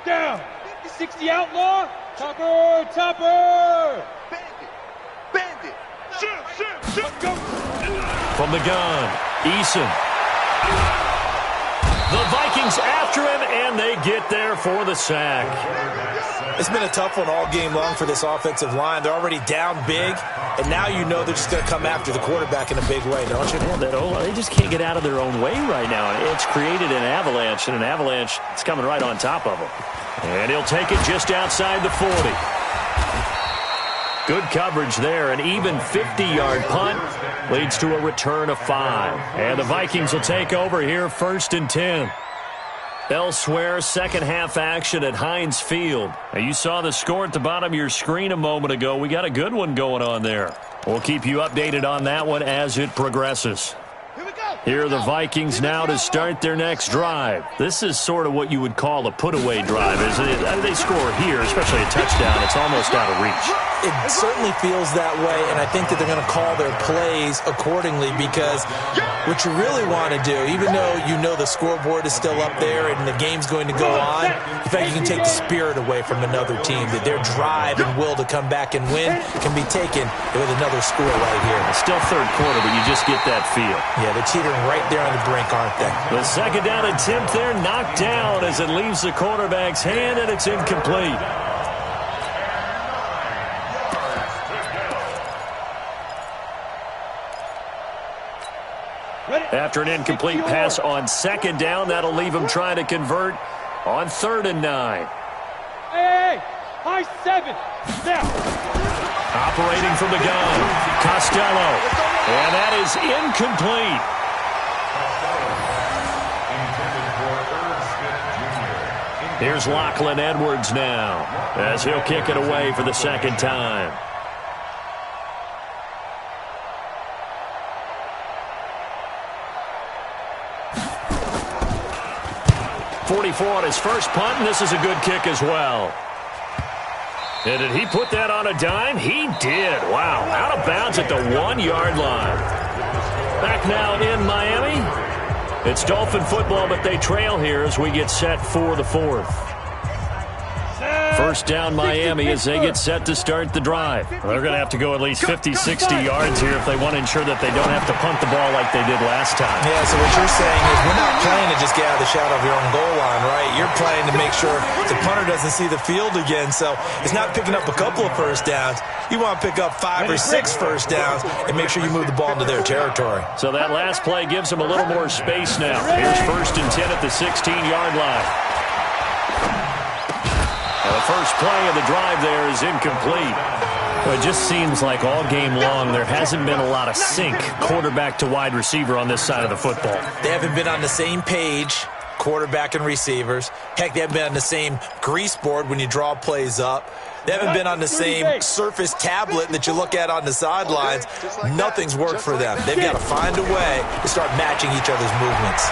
Down. 60 outlaw. Topper. Bandit. Shoot. From the gun, Eason. The Vikings after him, and they get there for the sack. It's been a tough one all game long for this offensive line. They're already down big, and now you know they're just going to come after the quarterback in a big way, don't you? Yeah, they just can't get out of their own way right now. It's created an avalanche, and an avalanche is coming right on top of them. And he'll take it just outside the 40. Good coverage there. An even 50-yard punt leads to a return of 5. And the Vikings will take over here 1st and 10. Elsewhere, second half action at Heinz Field. Now, you saw the score at the bottom of your screen a moment ago. We got a good one going on there. We'll keep you updated on that one as it progresses. Here are the Vikings now to start their next drive. This is sort of what you would call a put-away drive, isn't it? They score here, especially a touchdown. It's almost out of reach. It certainly feels that way, and I think that they're going to call their plays accordingly because what you really want to do, even though you know the scoreboard is still up there and the game's going to go on, in fact, you can take the spirit away from another team, that their drive and will to come back and win can be taken with another score right here. It's still 3rd quarter, but you just get that feel. Yeah, they're teetering right there on the brink, aren't they? The 2nd down attempt there knocked down as it leaves the quarterback's hand, and it's incomplete. After an incomplete pass on 2nd down, that'll leave him trying to convert on 3rd and 9. Hey, high 7. Now. Operating from the gun, Costello. And that is incomplete. Here's Lachlan Edwards now as he'll kick it away for the 2nd time. .44 on his first punt, and this is a good kick as well. And did he put that on a dime? He did. Wow, out of bounds at the 1-yard line. Back now in Miami. It's Dolphin football, but they trail here as we get set for the 4th. First down Miami as they get set to start the drive. They're going to have to go at least 50, 60 yards here if they want to ensure that they don't have to punt the ball like they did last time. Yeah, so what you're saying is we're not playing to just get out of the shadow of your own goal line, right? You're playing to make sure the punter doesn't see the field again. So it's not picking up a couple of first downs. You want to pick up 5 or 6 first downs and make sure you move the ball into their territory. So that last play gives them a little more space now. Here's 1st and 10 at the 16-yard line. And the first play of the drive there is incomplete. Well, it just seems like all game long there hasn't been a lot of sync quarterback to wide receiver on this side of the football. They haven't been on the same page, quarterback and receivers. Heck, they haven't been on the same grease board when you draw plays up. They haven't been on the same Surface tablet that you look at on the sidelines. Nothing's worked for them. They've got to find a way to start matching each other's movements.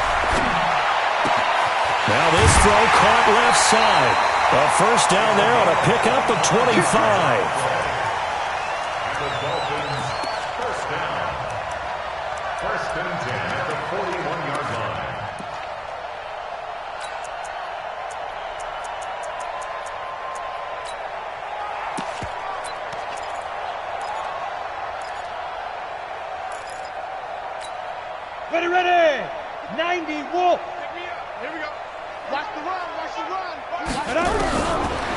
Now this throw caught left side. A first down there on a pickup of 25. The Dolphins, first down. 1st and 10 at the 41-yard line. Ready. 90, Wolf. Here we go. Watch the run.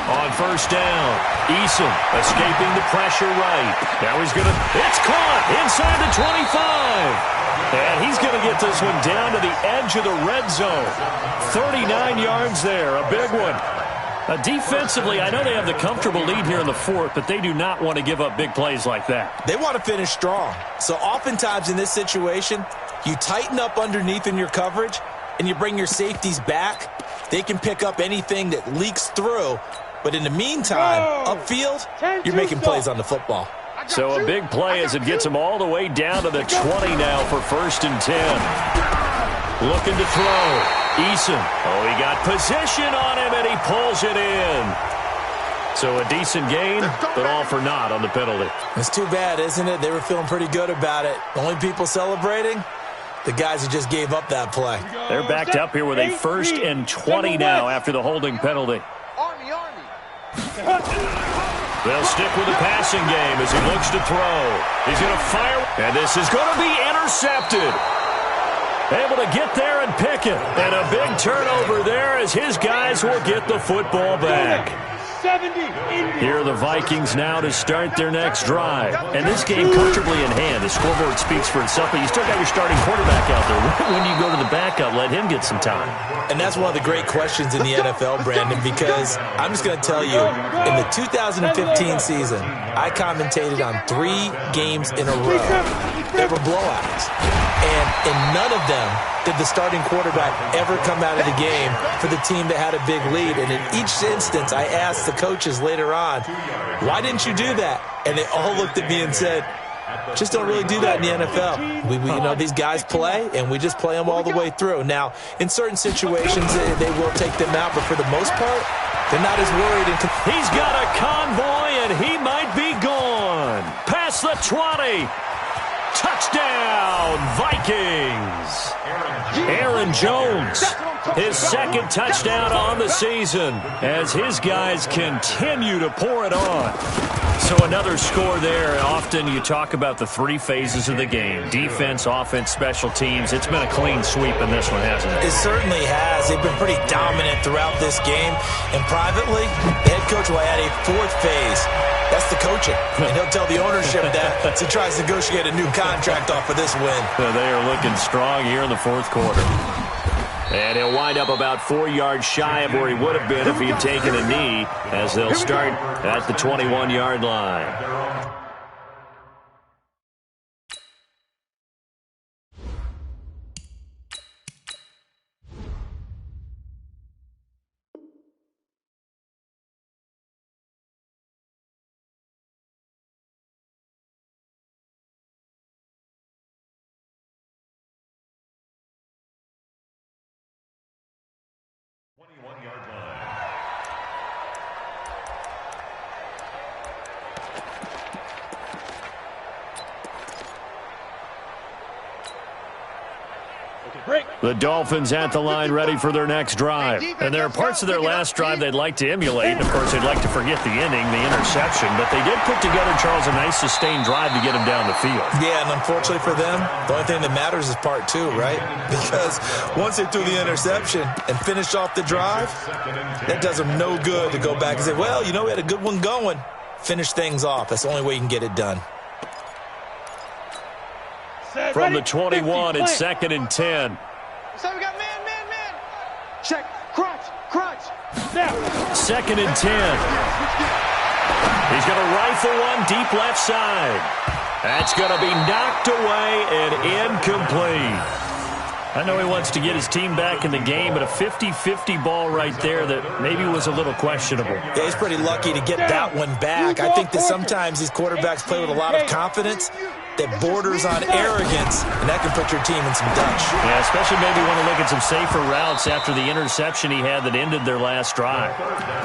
On first down, Eason escaping the pressure right. Now he's going to, it's caught inside the 25. And he's going to get this one down to the edge of the red zone. 39 yards there, a big one. Defensively, I know they have the comfortable lead here in the 4th, but they do not want to give up big plays like that. They want to finish strong. So oftentimes in this situation, you tighten up underneath in your coverage and you bring your safeties back. They can pick up anything that leaks through. But in the meantime, upfield, you're making plays on the football. So a big play as it gets them all the way down to the 20 now for 1st and 10. Looking to throw. Eason. Oh, he got position on him, and he pulls it in. So a decent gain, but all for naught on the penalty. It's too bad, isn't it? They were feeling pretty good about it. Only people celebrating, the guys who just gave up that play. They're backed up here with a 1st and 20 now after the holding penalty. They'll stick with the passing game as he looks to throw. He's going to fire, and this is going to be intercepted. Able to get there and pick it. And a big turnover there as his guys will get the football back. Here are the Vikings now to start their next drive. And this game comfortably in hand. The scoreboard speaks for itself, but you still got your starting quarterback out there. When do you go to the backup? Let him get some time. And that's one of the great questions in the NFL, Brandon, because I'm just going to tell you, in the 2015 season, I commentated on 3 games in a row. They were blowouts. And in none of them did the starting quarterback ever come out of the game for the team that had a big lead. And in each instance, I asked the coaches later on, why didn't you do that? And they all looked at me and said, just don't really do that in the NFL. We you know, these guys play, and we just play them all the way through. Now, in certain situations, they will take them out, but for the most part, they're not as worried. He's got a convoy, and he might be gone. Past the 20. Touchdown, Vikings. Aaron Jones, his 2nd touchdown on the season as his guys continue to pour it on. So another score there. Often you talk about the 3 phases of the game. Defense, offense, special teams. It's been a clean sweep in this one, hasn't it? It certainly has. They've been pretty dominant throughout this game. And privately, the head coach will add a 4th phase. That's the coaching. And he'll tell the ownership that as he tries to negotiate a new contract off of this win. They are looking strong here in the 4th quarter. And he'll wind up about 4 yards shy of where he would have been if he had taken a knee, as they'll start at the 21-yard line. The Dolphins at the line ready for their next drive. And there are parts of their last drive they'd like to emulate. And, of course, they'd like to forget the inning, the interception. But they did put together, Charles, a nice sustained drive to get them down the field. Yeah, and unfortunately for them, the only thing that matters is part two, right? Because once they threw the interception and finished off the drive, that does them no good to go back and say, well, you know, we had a good one going. Finish things off. That's the only way you can get it done. From the 21, it's 2nd and 10. So we got man. Check. Crunch. Now. 2nd and 10. He's going to rifle one deep left side. That's going to be knocked away and incomplete. I know he wants to get his team back in the game, but a 50-50 ball right there that maybe was a little questionable. Yeah, he's pretty lucky to get that one back. I think that sometimes these quarterbacks play with a lot of confidence that borders on arrogance, and that can put your team in some dutch. Yeah, especially maybe want to look at some safer routes after the interception he had that ended their last drive.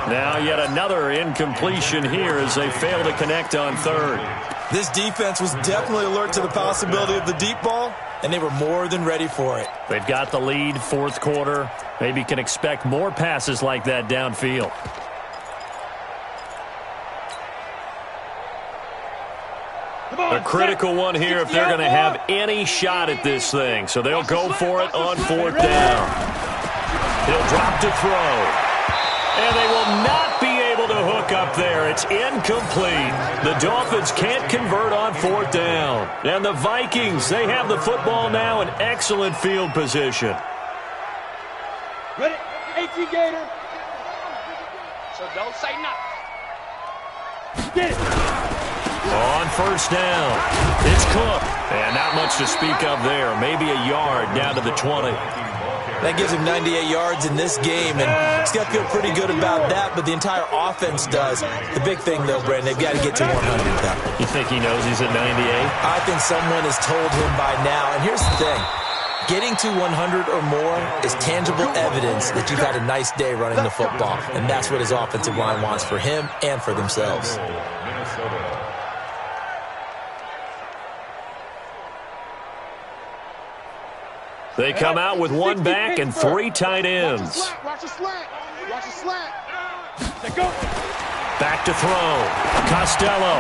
Now yet another incompletion here as they fail to connect on third. This defense was definitely alert to the possibility of the deep ball, and they were more than ready for it. They've got the lead, fourth quarter. Maybe can expect more passes like that downfield. A critical one here if they're going to have any shot at this thing. So they'll go for it on fourth down. He'll drop to throw. And they will not be able to hook up there. It's incomplete. The Dolphins can't convert on fourth down. And the Vikings, they have the football now in excellent field position. Ready? 18 Gator. So don't say nothing. Get it. On first down, it's Cook. And not much to speak of there. Maybe a yard down to the 20. That gives him 98 yards in this game, and he's got to feel pretty good about that, but the entire offense does. The big thing, though, Brandon, they've got to get to 100 now. You think he knows he's at 98? I think someone has told him by now. And here's the thing. Getting to 100 or more is tangible evidence that you've had a nice day running the football, and that's what his offensive line wants for him and for themselves. They come out with one back and three tight ends. Watch the slant. Back to throw. Costello.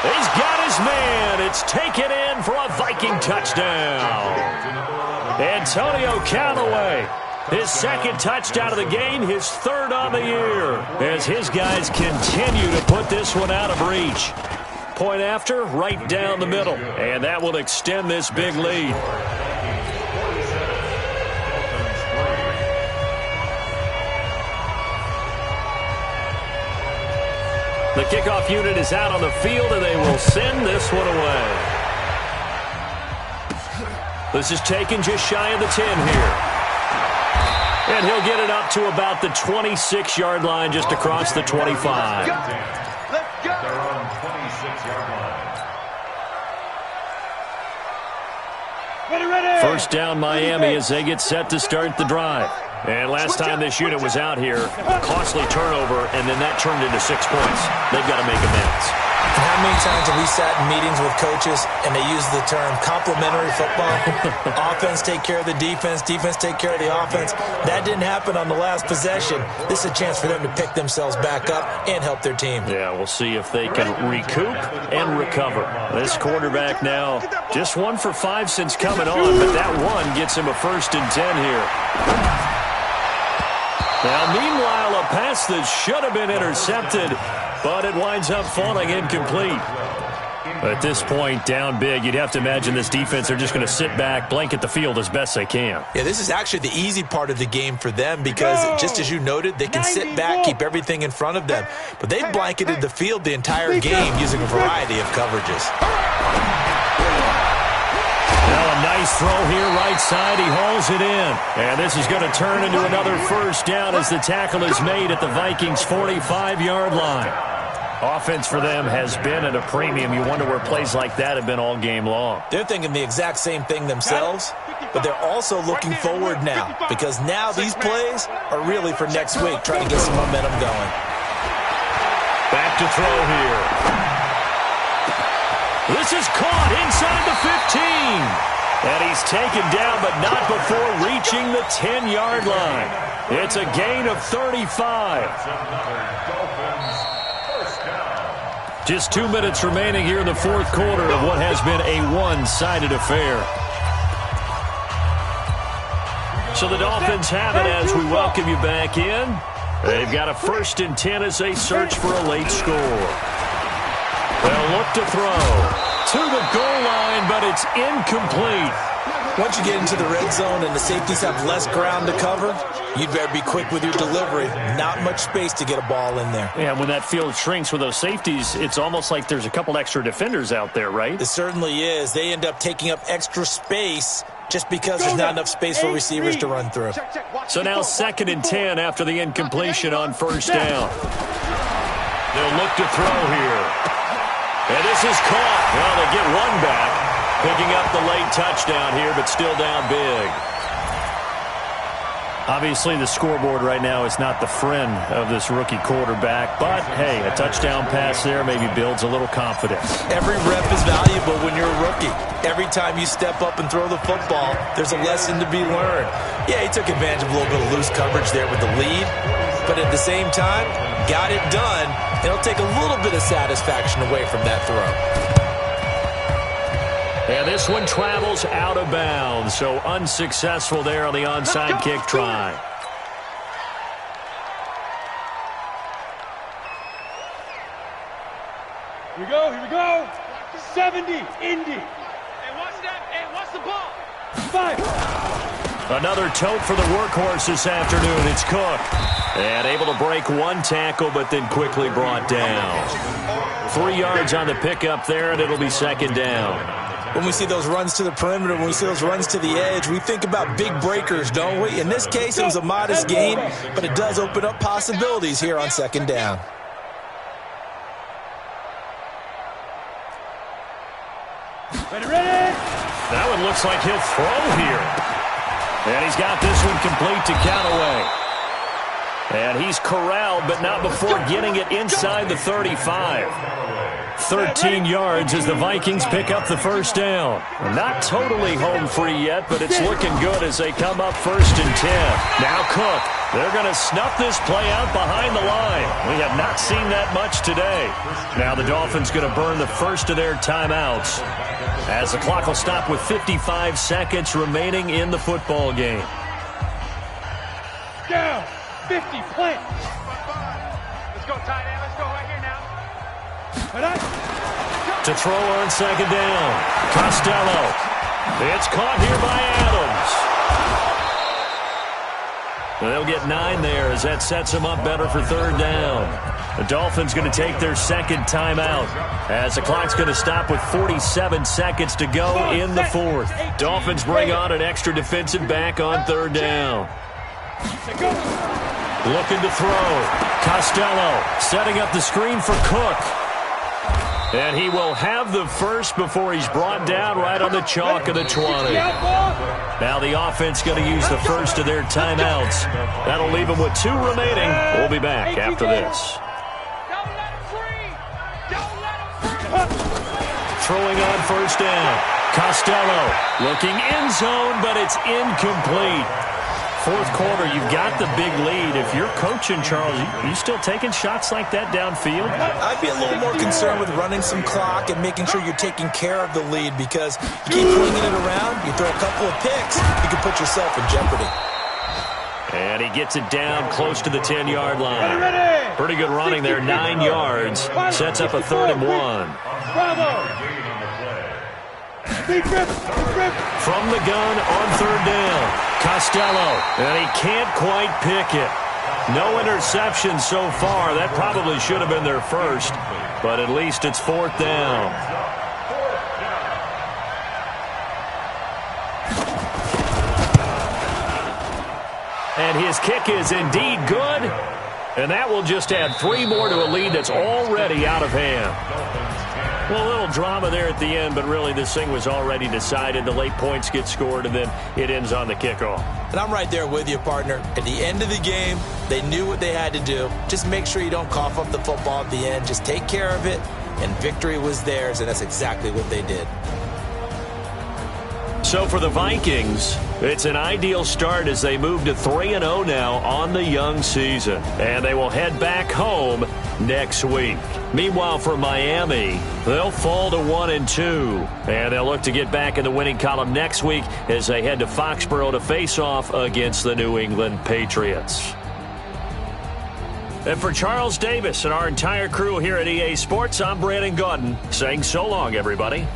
He's got his man. It's taken in for a Viking touchdown. Antonio Callaway. His second touchdown of the game, his third on the year, as his guys continue to put this one out of reach. Point after, right down the middle, and that will extend this big lead. The kickoff unit is out on the field, and they will send this one away. This is taken just shy of the 10 here. And he'll get it up to about the 26-yard line, just across the 25. They're on 26-yard line. Ready. First down Miami as they get set to start the drive. And last time this unit was out here, costly turnover, and then that turned into 6 points. They've got to make amends. How many times have we sat in meetings with coaches and they use the term complementary football? Offense take care of the defense, defense take care of the offense. That didn't happen on the last possession. This is a chance for them to pick themselves back up and help their team. Yeah, we'll see if they can recoup and recover. This quarterback now just 1 for 5 since coming on, but that one gets him a 1st and 10 here. Now, meanwhile, a pass that should have been intercepted, but it winds up falling incomplete. At this point, down big, you'd have to imagine this defense are just going to sit back, blanket the field as best they can. Yeah, this is actually the easy part of the game for them because, just as you noted, they can sit back, keep everything in front of them. But they've blanketed the field the entire game using a variety of coverages. Now a nice throw here, right side. He hauls it in. And this is going to turn into another first down as the tackle is made at the Vikings' 45-yard line. Offense for them has been at a premium. You wonder where plays like that have been all game long. They're thinking the exact same thing themselves, but they're also looking forward now because now these plays are really for next week, trying to get some momentum going. Back to throw here. This is caught inside the 15. And he's taken down, but not before reaching the 10-yard line. It's a gain of 35. Just 2 minutes remaining here in the fourth quarter of what has been a one-sided affair. So the Dolphins have it as we welcome you back in. They've got a 1st and 10 as they search for a late score. They'll look to throw to the goal line, but it's incomplete. Once you get into the red zone and the safeties have less ground to cover, you'd better be quick with your delivery. Not much space to get a ball in there. Yeah, when that field shrinks with those safeties, it's almost like there's a couple extra defenders out there, right? It certainly is. They end up taking up extra space just because there's not enough space for receivers to run through. So now 2nd and 10 after the incompletion on 1st down. They'll look to throw here. And this is caught. Well, they get one back, picking up the late touchdown here, but still down big. Obviously, the scoreboard right now is not the friend of this rookie quarterback, but, hey, a touchdown pass there maybe builds a little confidence. Every rep is valuable when you're a rookie. Every time you step up and throw the football, there's a lesson to be learned. Yeah, he took advantage of a little bit of loose coverage there with the lead, but at the same time, got it done. It'll take a little bit of satisfaction away from that throw. And this one travels out of bounds, so unsuccessful there on the onside kick try. Here we go. 70, Indy. Hey, watch that. Hey, watch the ball. 5. Another tote for the workhorse this afternoon. It's Cook. And able to break one tackle, but then quickly brought down. 3 yards on the pickup there, and it'll be 2nd down. When we see those runs to the perimeter, when we see those runs to the edge, we think about big breakers, don't we? In this case, it was a modest gain, but it does open up possibilities here on 2nd down. Ready? That one looks like he'll throw here. And he's got this one complete to Callaway. And he's corralled, but not before getting it inside the 35. 13 yards as the Vikings pick up the 1st down. Not totally home free yet, but it's looking good as they come up 1st and 10. Now Cook. They're going to snuff this play out behind the line. We have not seen that much today. Now the Dolphins going to burn the first of their timeouts as the clock will stop with 55 seconds remaining in the football game. Down. 50, plant. Let's go, tight end. Let's go right here now. To throw on 2nd down. Costello. It's caught here by Adams. They'll get 9 there as that sets them up better for 3rd down. The Dolphins going to take their 2nd timeout as the clock's going to stop with 47 seconds to go in the 4th. Dolphins bring on an extra defensive back on 3rd down. Looking to throw. Costello setting up the screen for Cook. And he will have the first before he's brought down right on the chalk of the 20. Now the offense going to use the first of their timeouts. That'll leave them with 2 remaining. We'll be back after this. Throwing on 1st down. Costello looking end zone, but it's incomplete. 4th quarter, you've got the big lead. If you're coaching, Charles, you still taking shots like that downfield? I'd be a little more concerned with running some clock and making sure you're taking care of the lead, because you keep flinging it around, you throw a couple of picks, you can put yourself in jeopardy. And he gets it down close to the 10-yard line. Pretty good running there, 9 yards. Sets up a 3rd and 1. Bravo! From the gun on 3rd down. Costello, and he can't quite pick it. No interception so far. That probably should have been their first, but at least it's 4th down. And his kick is indeed good, and that will just add 3 more to a lead that's already out of hand. Well, a little drama there at the end, but really this thing was already decided. The late points get scored, and then it ends on the kickoff. And I'm right there with you, partner. At the end of the game, they knew what they had to do. Just make sure you don't cough up the football at the end. Just take care of it, and victory was theirs, and that's exactly what they did. So for the Vikings, it's an ideal start as they move to 3-0 now on the young season. And they will head back home next week. Meanwhile, for Miami, they'll fall to 1-2. And they'll look to get back in the winning column next week as they head to Foxborough to face off against the New England Patriots. And for Charles Davis and our entire crew here at EA Sports, I'm Brandon Gaudin saying so long, everybody.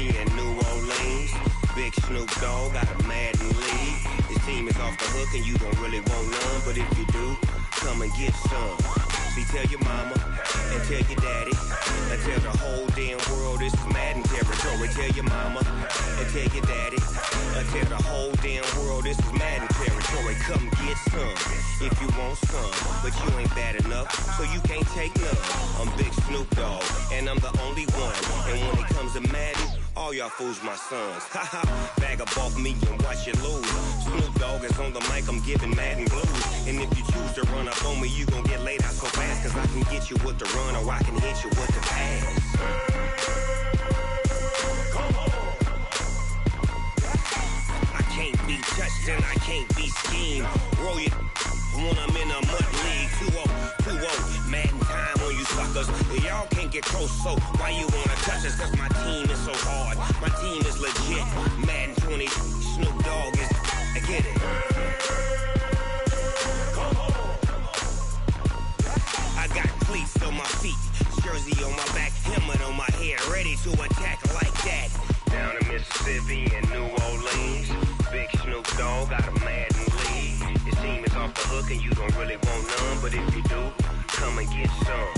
Mississippi and New Orleans. Big Snoop Dogg got a Madden league. His team is off the hook and you don't really want none, but if you do, come and get some. See, tell your mama and tell your daddy and tell the whole damn world this is Madden territory. Tell your mama and tell your daddy and tell the whole damn world this is Madden territory. Come get some if you want some, but you ain't bad enough, so you can't take none. I'm Big Snoop Dogg and I'm the only one. And when it comes to Madden, all y'all fools my sons. Haha, bag up off me and watch you lose. Snoop Dogg is on the mic, I'm giving Madden blues. And if you choose to run up on me, you gon' get laid out so fast. Cause I can get you with the run or I can hit you with the pass. Come on. I can't be touched and I can't be schemed. Roll it when I'm in a mud league. 2-0, Madden time on you suckers. Y'all can't get close, so why you wanna touch us? Cause my team is so hard, my team is legit. Madden 20, Snoop Dogg is, I get it. Come on. I got cleats on my feet, jersey on my back, helmet on my head, ready to attack like that. Down in Mississippi and New Orleans, Big Snoop Dogg got a Madden league. His team is off the hook and you don't really want none, but if you do, come and get some.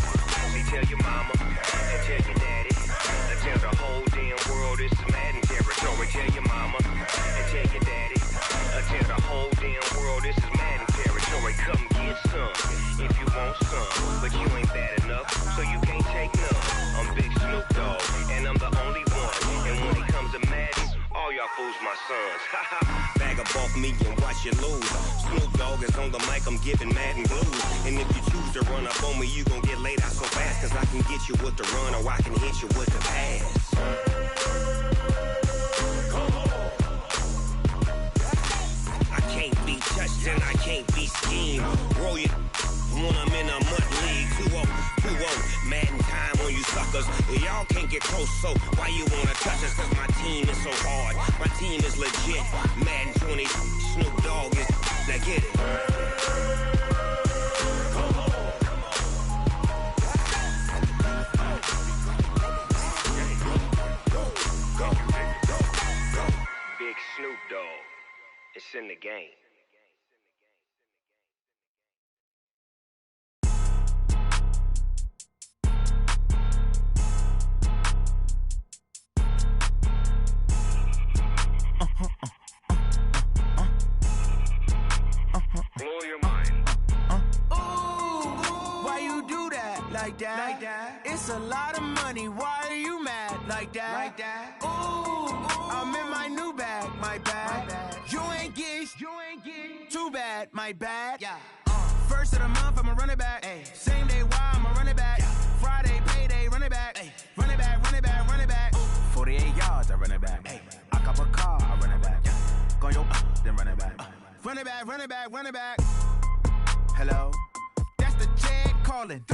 See, tell your mama and tell your daddy and tell the whole damn world this is Madden territory. Tell your mama and tell your daddy and tell the whole damn world this is Madden territory. Come get some if you want some, but you ain't bad enough, so you can't take none. I'm Big Snoop Dogg and I'm the only one. And when it comes to Madden, all y'all fools my sons. Bag up off me and watch you lose. Snoop Dogg is on the mic, I'm giving Madden blues. And if you choose to run up on me, you gon' get laid out so fast. Cause I can get you with the run or I can hit you with the pass. Come on. I can't be touched and I can't be schemed. Roll it when I'm in a mud league. 2-0, Madden time on you suckers. Y'all can't get close, so why you wanna touch us? Cause my team is so hard, my team is legit. Madden 20, Snoop Dogg is, now get it. Come on. Go. Big Snoop Dogg, it's in the game. Blow your mind. Ooh, why you do that? Like that? It's a lot of money. Why are you mad? Like that? Ooh, I'm in my new bag. My bad. You ain't get too bad. My bad. Yeah. First of the month, I'ma run it back. Ay. Same day, why I'ma run it back. Yeah. Friday, payday, run it back. Ay. Run it back. 48 yards, I run it back. Ay. I cop a car, I run it back. Yeah. Go your then run it back. Run it back. Hello? That's the check calling.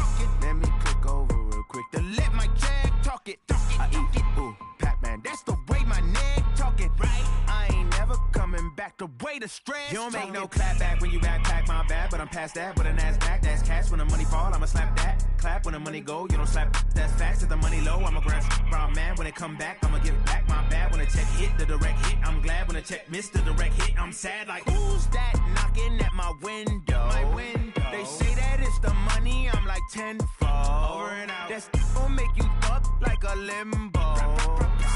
Let me click over real quick to let my check talk it. I eat it, ooh, Pac-Man. That's the way my neck talking. Right? I ain't never coming back the way the stress. You don't make no clap back when you backpack, my bad. But I'm past that with a NASDAQ. That's cash when the money fall, I'ma slap that. Clap when the money go, you don't slap. That's facts. If the money low, I'ma grab brown man. When it come back, I'ma give it back. My bad when the check hit, the direct hit. I'm glad when the check missed the direct hit. I'm sad like, who's that knocking at my window? My window. They say that it's the money, I'm like tenfold. Over and out. That's gon' make you up like a limbo.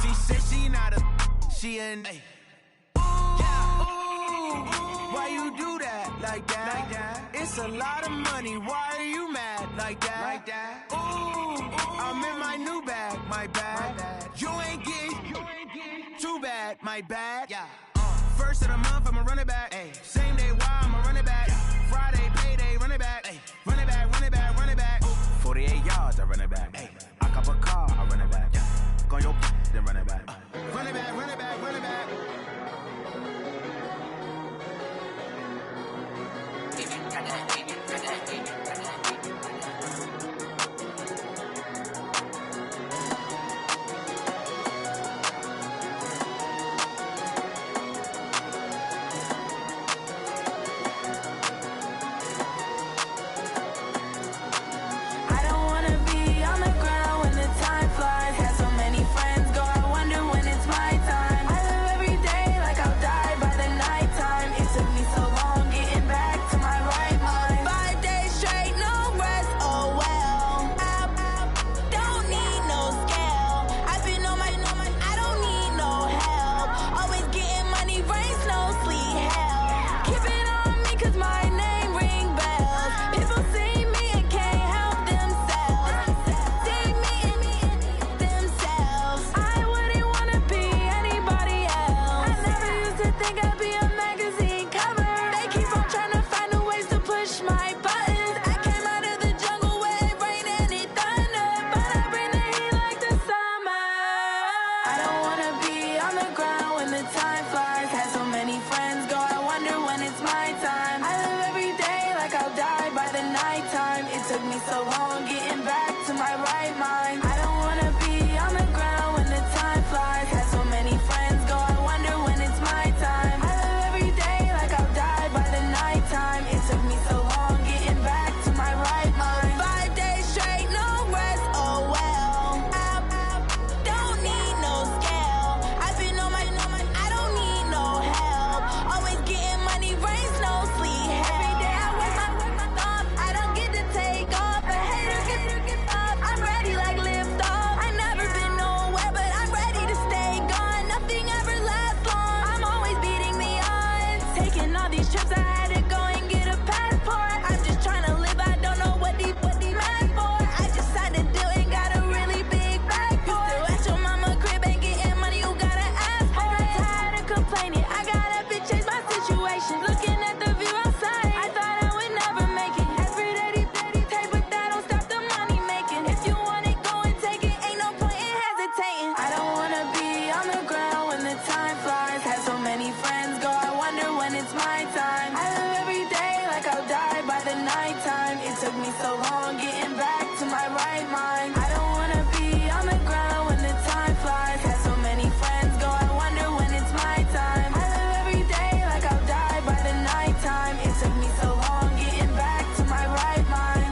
She said she not a, she an. Ay. Why you do that? Like that? It's a lot of money. Why are you mad? Like that? Ooh, I'm in my new bag. My bad. You ain't get too bad. My bad. Yeah. First of the month, I'ma run it back. Ay. Same day, why I'ma run it back. Yeah. Friday, payday, run it back. Ay. Run it back. 48 yards, I run it back. Ay. I cop a car, I run it back. Yeah. Go your then run it back. Run it back. so long getting back to my right mind. I don't wanna be on the ground when the time flies. Had so many friends go, I wonder when it's my time. I live every day like I'll die by the nighttime. It took me so long getting back to my right mind. 5 days straight, no rest, oh well. I don't need no scale. I've been on my, I don't need no help. Always getting money, rains, no sleep. Every day I work my thumb, I don't get to take off. A hater get up, I'm ready like lift off. I never been nowhere, but I'm ready to stay gone. Nothing ever lasts long, I'm always beating the odds. Taking all these trips, I had to go and get a passport. I'm just trying to live, I don't know what the mad for. I just signed a deal and got a really big bag for it. You still at your mama crib and getting money, you gotta ask for it. I got tired of complaining, I gotta bitch change my situation. Looking at the view outside, I thought I would never make it. Every day they take, but that don't stop the money making. If you want it, go and take it, ain't no point in hesitating. I don't wanna be on the ground when the time flies. Had so many friends go, I wonder when it's my time. I live every day like I'll die by the nighttime. It took me so long getting back to my right mind. I don't wanna be on the ground when the time flies. Had so many friends go, I wonder when it's my time. I live every day like I'll die by the nighttime. It took me so long getting back to my right mind.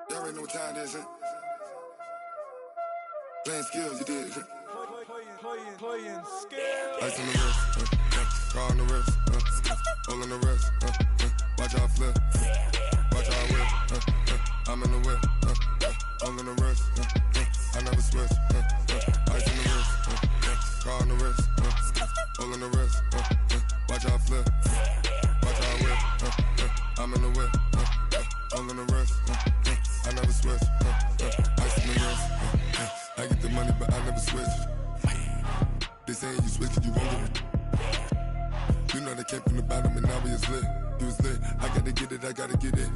Y'all already know what time it is, huh? Playing skills, you did, huh? Playing skills. Ice on the wrist, car on the wrist, hole on the wrist, watch how I flip, watch how I whip, I'm in the whip, hole on the wrist, I never switch, ice on the wrist, car on the wrist, hole on the wrist, watch how I flip, watch how I whip, I'm in the whip, hole on the wrist, I never switch, ice on the wrist, I get the money but I never switch. They saying you switch 'cause you won't get it. You know they came from the bottom and now we is lit. You was lit, I gotta get it, I gotta get it.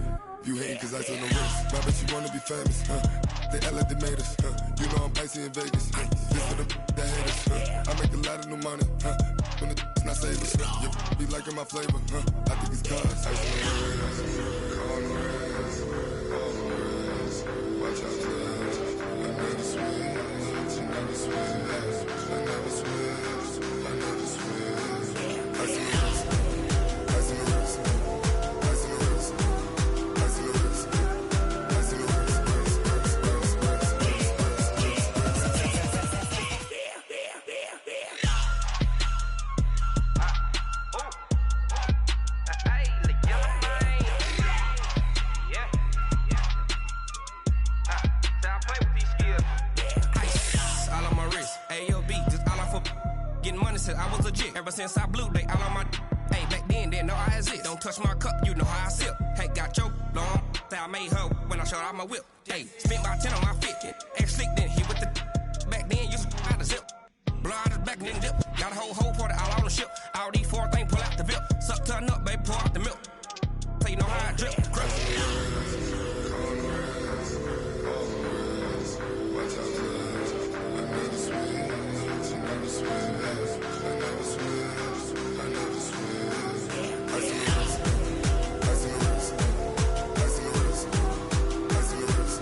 You hating 'cause ice on the wrist. Why bet you wanna be famous, They act like they made us, You know I'm icy in Vegas, This for the that hate us, I make a lot of new money, When the not savers, You be liking my flavor, I think it's cause ice on the wrist, on the wrist, on the wrist. Watch out, flash. I never switch, I never switch. I never switch, I never switch. Ice in the wrist, ice in the wrist, ice in the wrist, ice in the wrist, ice in the wrist, Said I was legit ever since I blew they all on my hey back then didn't know I exist. Don't touch my cup, you know how I sip. Hey, got your long say I made her when I showed out my whip. Hey, spent about 10 on my fit. Ex slick then hit with the back then used to out the zip. Blow out his back and then dip. Got a whole party all on the ship. All these 4 things pull out the VIP. Suck turn up, baby, pour out the milk. So you know how I drip. Crush. watch out, flash. I never switch, I never switch. I never switch, I never switch. Ice in the wrist, ice in the wrist, ice in the wrist, ice in the wrist,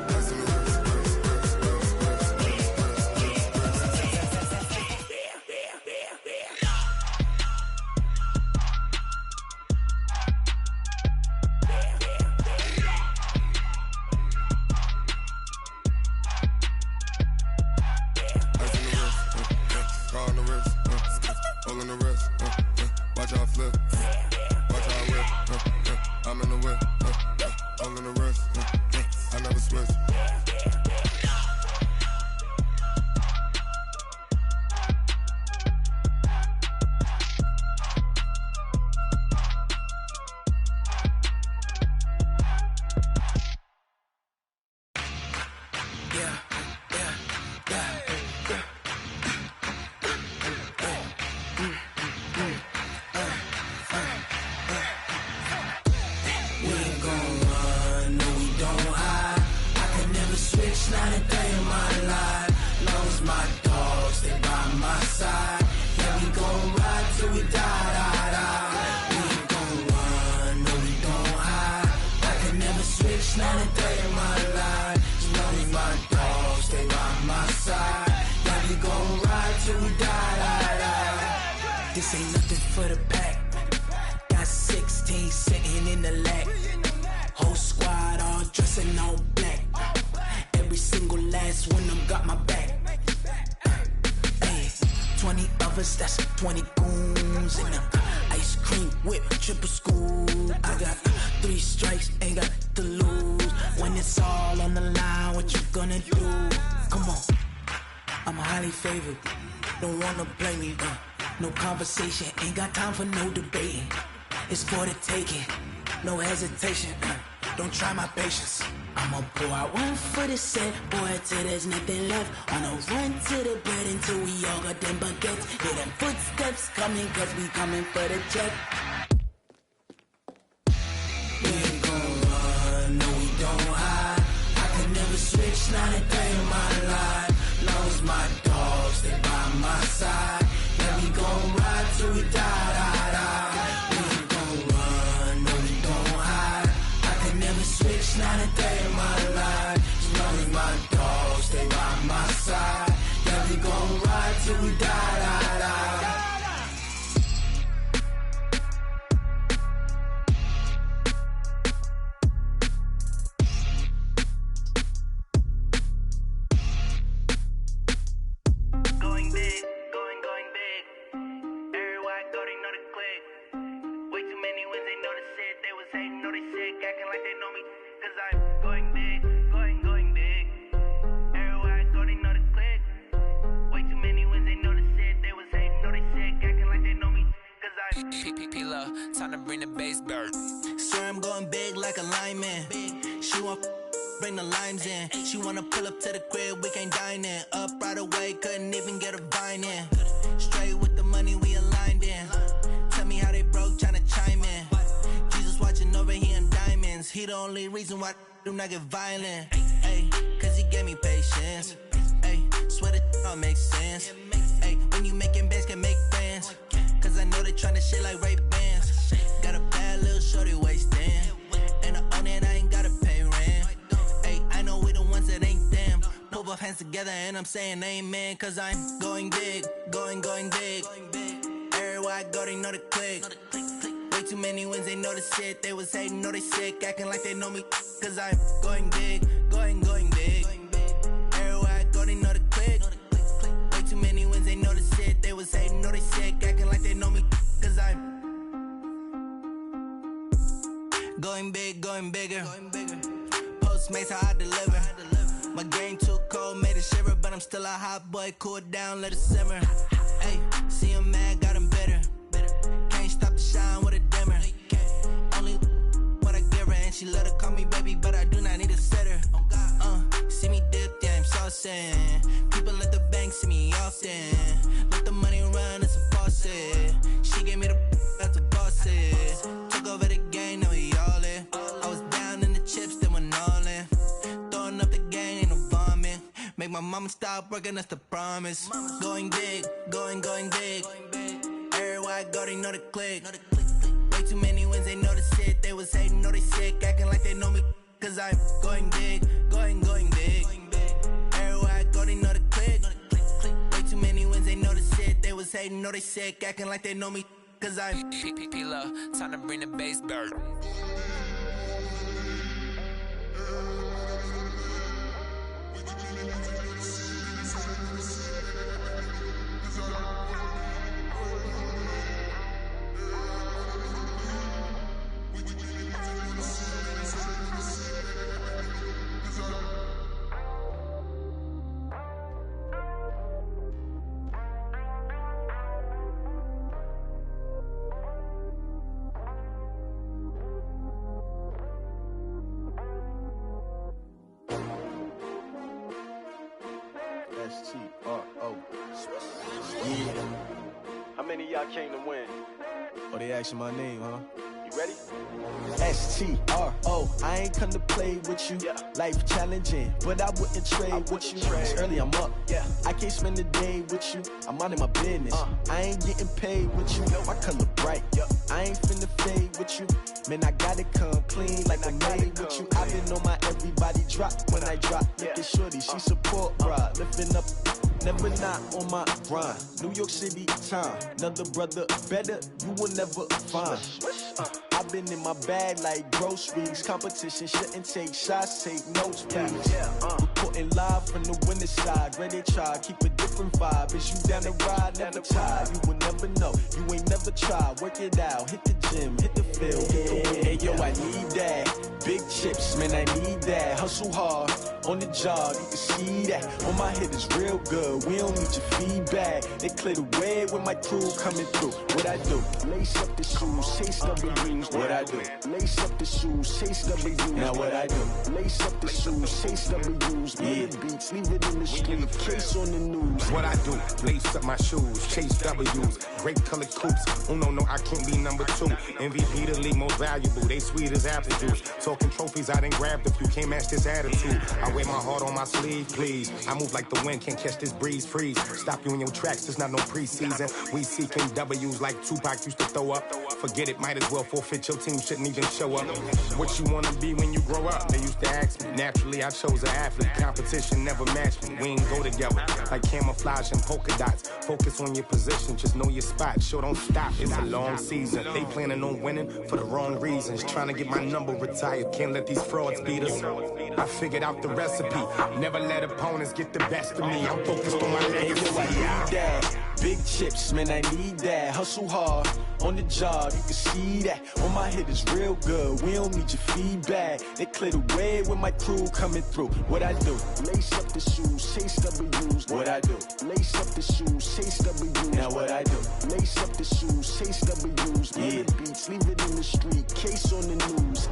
ice in the wrist, car on the wrist, hole on the wrist, watch how I flip, watch how I whip, I'm in the whip, hole on the wrist, I never switch. We ain't gon' run, no we don't my life. As long as my dogs stay by my side. Yeah, we gon' ride till we die. This ain't nothing for the pack. Got 16 sitting in the lap. Whole squad all dressing all black. Every single last one of them got my back. 20 of us, that's 20 goons in the ice cream whip, triple scoop. I got 3 strikes, ain't got to lose. When it's all on the line, what you gonna do? Come on, I'm highly favored. Don't wanna play me, no conversation, ain't got time for no debating. It's for the taking, no hesitation. Don't try my patience. I'ma pour out one for the set, boy, till there's nothing left. On a run to the bread until we all got them baguettes. Hear them footsteps coming, cause we coming for the check. We ain't gon' run, no we don't hide. I can never switch, not a day in my life. Long as my dogs stay by my side. Yeah, we gon' ride till we die. We ain't gon' run, no we don't hide. I can never switch, not a day in my life. As long as my dogs stay by my side. Yeah, we gon' ride till we die. Going big, going big. Everywhere I go, they know the click. Way too many wins, they know the shit. They was hating, know they sick, acting like they know me. Cause I'm going big, going big. Everywhere I go, they know the click. Way too many wins, they know the shit. They was hating, know they sick, acting like they know me. Cause I'm P-P-P-Love, time to bring the bass bird. swear I'm going big like a lineman. She want bring the limes in. She wanna pull up to the crib, we can't dine in. Up right away, couldn't even get a vine in. Straight with the money, we aligned in. Tell me how they broke, tryna chime in. Jesus watching over, he in diamonds. He the only reason why I do not get violent. Ay, cause he gave me patience. Ay, swear that all makes sense. Ay, when you making bands, can make friends. Cause I know they tryna shit like Ray-Bans. Got a bad little shorty wasting. And I own it, I ain't gotta pay rent. Ay, I know we the ones that ain't them. Put both hands together and I'm saying amen. Cause I'm going big, going big. Everywhere I go, they know the click. Way too many wins, they know the shit. They was hating, know they sick, acting like they know me. Cause I'm going big, going big. Everywhere I go, they know the click. Way too many wins, they know the shit. They was hating, know they sick, acting like they know me. Cause I'm going big, going bigger. Postmates how I deliver. My game too cold, made it shiver, but I'm still a hot boy. Cool it down, let it simmer. Hey, see him mad, got him bitter. Can't stop the shine with a dimmer. Only what I give her, and she let her call me baby, but I do not need a sitter. See me dip, yeah, I'm saucing. People at the bank see me often. Let the money run, it's a faucet. She gave me the that's a boss it. Took over the game, now we all in. I was down in the chips, then went all in. Throwing up the gang, ain't no vomit. Make my mama stop working, that's the promise. Going big, going big. Everywhere I go, they know the click. Way too many wins, they know the shit. They was hating, know they sick, acting like they know me. Cause I'm going big, going big. Everywhere I go, they know the click. Way too many wins, they know the shit. They was hating, know they sick, acting like they know me. Cause I'm P-P-P-Love, time to bring the bass bird. S-T-R-O. Yeah. How many of y'all came to win? Oh, they asking my name, huh? You Ready? S-T-R-O, I ain't come to play with you. Life challenging, but I wouldn't trade with you. It's early, I'm up. I can't spend the day with you. I'm out of my business. I ain't getting paid with you. My color bright. I ain't finna fade with you. Man, I gotta come clean like I'm made with you. I've been on my everybody drop when I drop. Look at shorty, she support, bruh. Lifting up, never not on my grind. New York City time, another brother better, you will never find. I've been in my bag like groceries. Competition shouldn't take shots, take notes, please. Reporting live from the winner's side. Ready to try, keep a different vibe. Is you down the ride, never tired. You will never know, you ain't never tried. Work it out, hit the gym, hit the field, hit the win. Hey yo, I need that. Big chips, man, I need that. Hustle hard, on the job, you can see that. On my head is real good, we don't need your feedback. They clear the way with my crew coming through. What I do? Lace up the shoes, chase W's. What I do? Lace up the shoes, chase W's. Now what I do? Lace up the shoes, chase W's. Murder beats, leave it in the street, case on the news. What I do? Lace up my shoes, chase W's. Great colored coops. Oh no, I can't be number 2. MVP the league most valuable. They sweet as apple juice. Talking trophies, I done grabbed a few. Can't match this attitude. I wear my heart on my sleeve, please. I move like the wind, can't catch this breeze, freeze. Stop you in your tracks, there's not no preseason. We seeking W's like Tupac used to throw up. Forget it, might as well forfeit, your team shouldn't even show up. What you wanna be when you grow up? They used to ask me. Naturally, I chose an athlete. Competition never matched me. We ain't go together like camouflage and polka dots. Focus on your position, just know your spot. Sure, don't stop, it's a long season. They planning on winning for the wrong reasons. Trying to get my number retired, can't let these frauds beat us. I figured out the recipe. Never let opponents get the best of me. I'm focused on my legacy. I need that. Big chips, man, I need that. Hustle hard, on the job, you can see that. On my head is real good, we don't need your feedback. They clear the way with my crew coming through. What I do? Lace up the shoes, chase W's. What I do? Lace up the shoes, chase W's. Now what I do? Lace up the shoes, chase W's. Murder beats, leave it in the street, case on the news.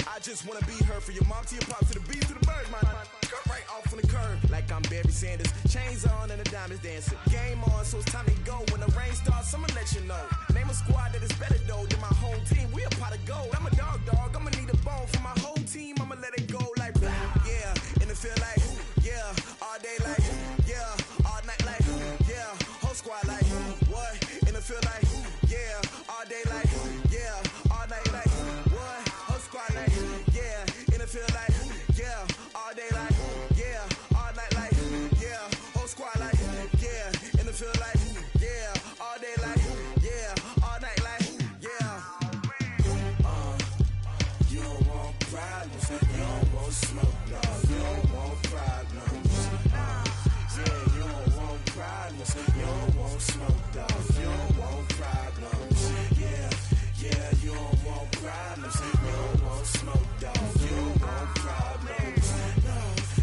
I just wanna be her for your mom to your pop to the beat to the bird, man. Cut right off on the curb like I'm Barry Sanders. Chains on and the diamonds dancing. Game on, so it's time to go. When the rain starts, I'ma let you know. Name a squad that is better though than my home team. We a pot of gold. I'm a dog. I'ma need a bone for my whole team. I'ma let it go like yeah. In the field like yeah. All day like yeah. All night like yeah. Whole squad like what? In the field like yeah. All day like yeah. All night like what? Whole squad like yeah. In the field like yeah. All day like yeah. All night like yeah. Whole squad like yeah. In the field like yeah. All day like yeah. All night like yeah. You don't want problems. You don't want smoke, no. You don't want problems. Yeah, you don't want problems. You don't want smoke, dog. You don't want problems. Yeah, you don't want problems. You don't want smoke, dog. You don't want problems. No,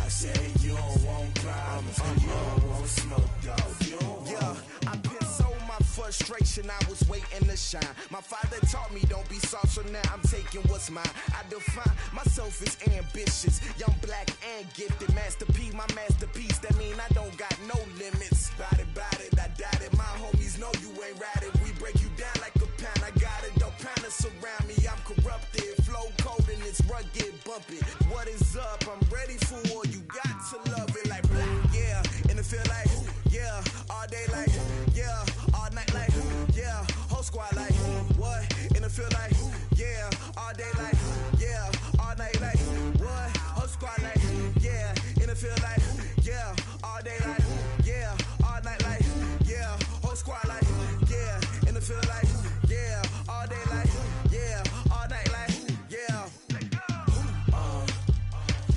I said you don't want problems. You don't want smoke, dog. You don't want. Yeah, I pissed so my frustration, I was waiting to shine. My father taught me don't be soft, so now I'm taking what's mine. I define myself as ambitious, young, black, and gifted. Master P, my masterpiece, that mean I don't got no limits. Bout it, I doubt it. My homies know you ain't ratted. We break you down like a pound, I got it, don't panic surround me, I'm corrupted. Flow cold and it's rugged, bumpy. What is up? I'm ready for war. You got to love it like black, yeah. And it feel like, yeah. All day like, yeah. All night like, yeah. Whole squad like, what? And it feel like, yeah. All day like, yeah. All night like, what? Whole squad like, yeah. And it feel like, yeah. All day like, yeah. All night like, yeah. Whole squad like, yeah. And it feel like, yeah. All day like, yeah. All night like, yeah.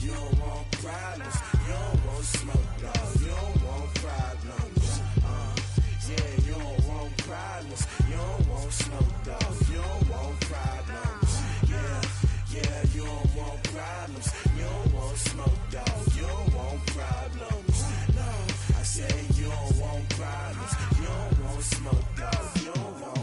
You don't want problems. You don't want smoke, dog. You don't want problems. Yeah, you don't want problems. You don't want smoke, dog. You don't want problems. Yeah, yeah, you don't want problems. You don't want smoke, dog. You don't want problems. No, I said you don't want problems. You don't want smoke, dog. You don't want.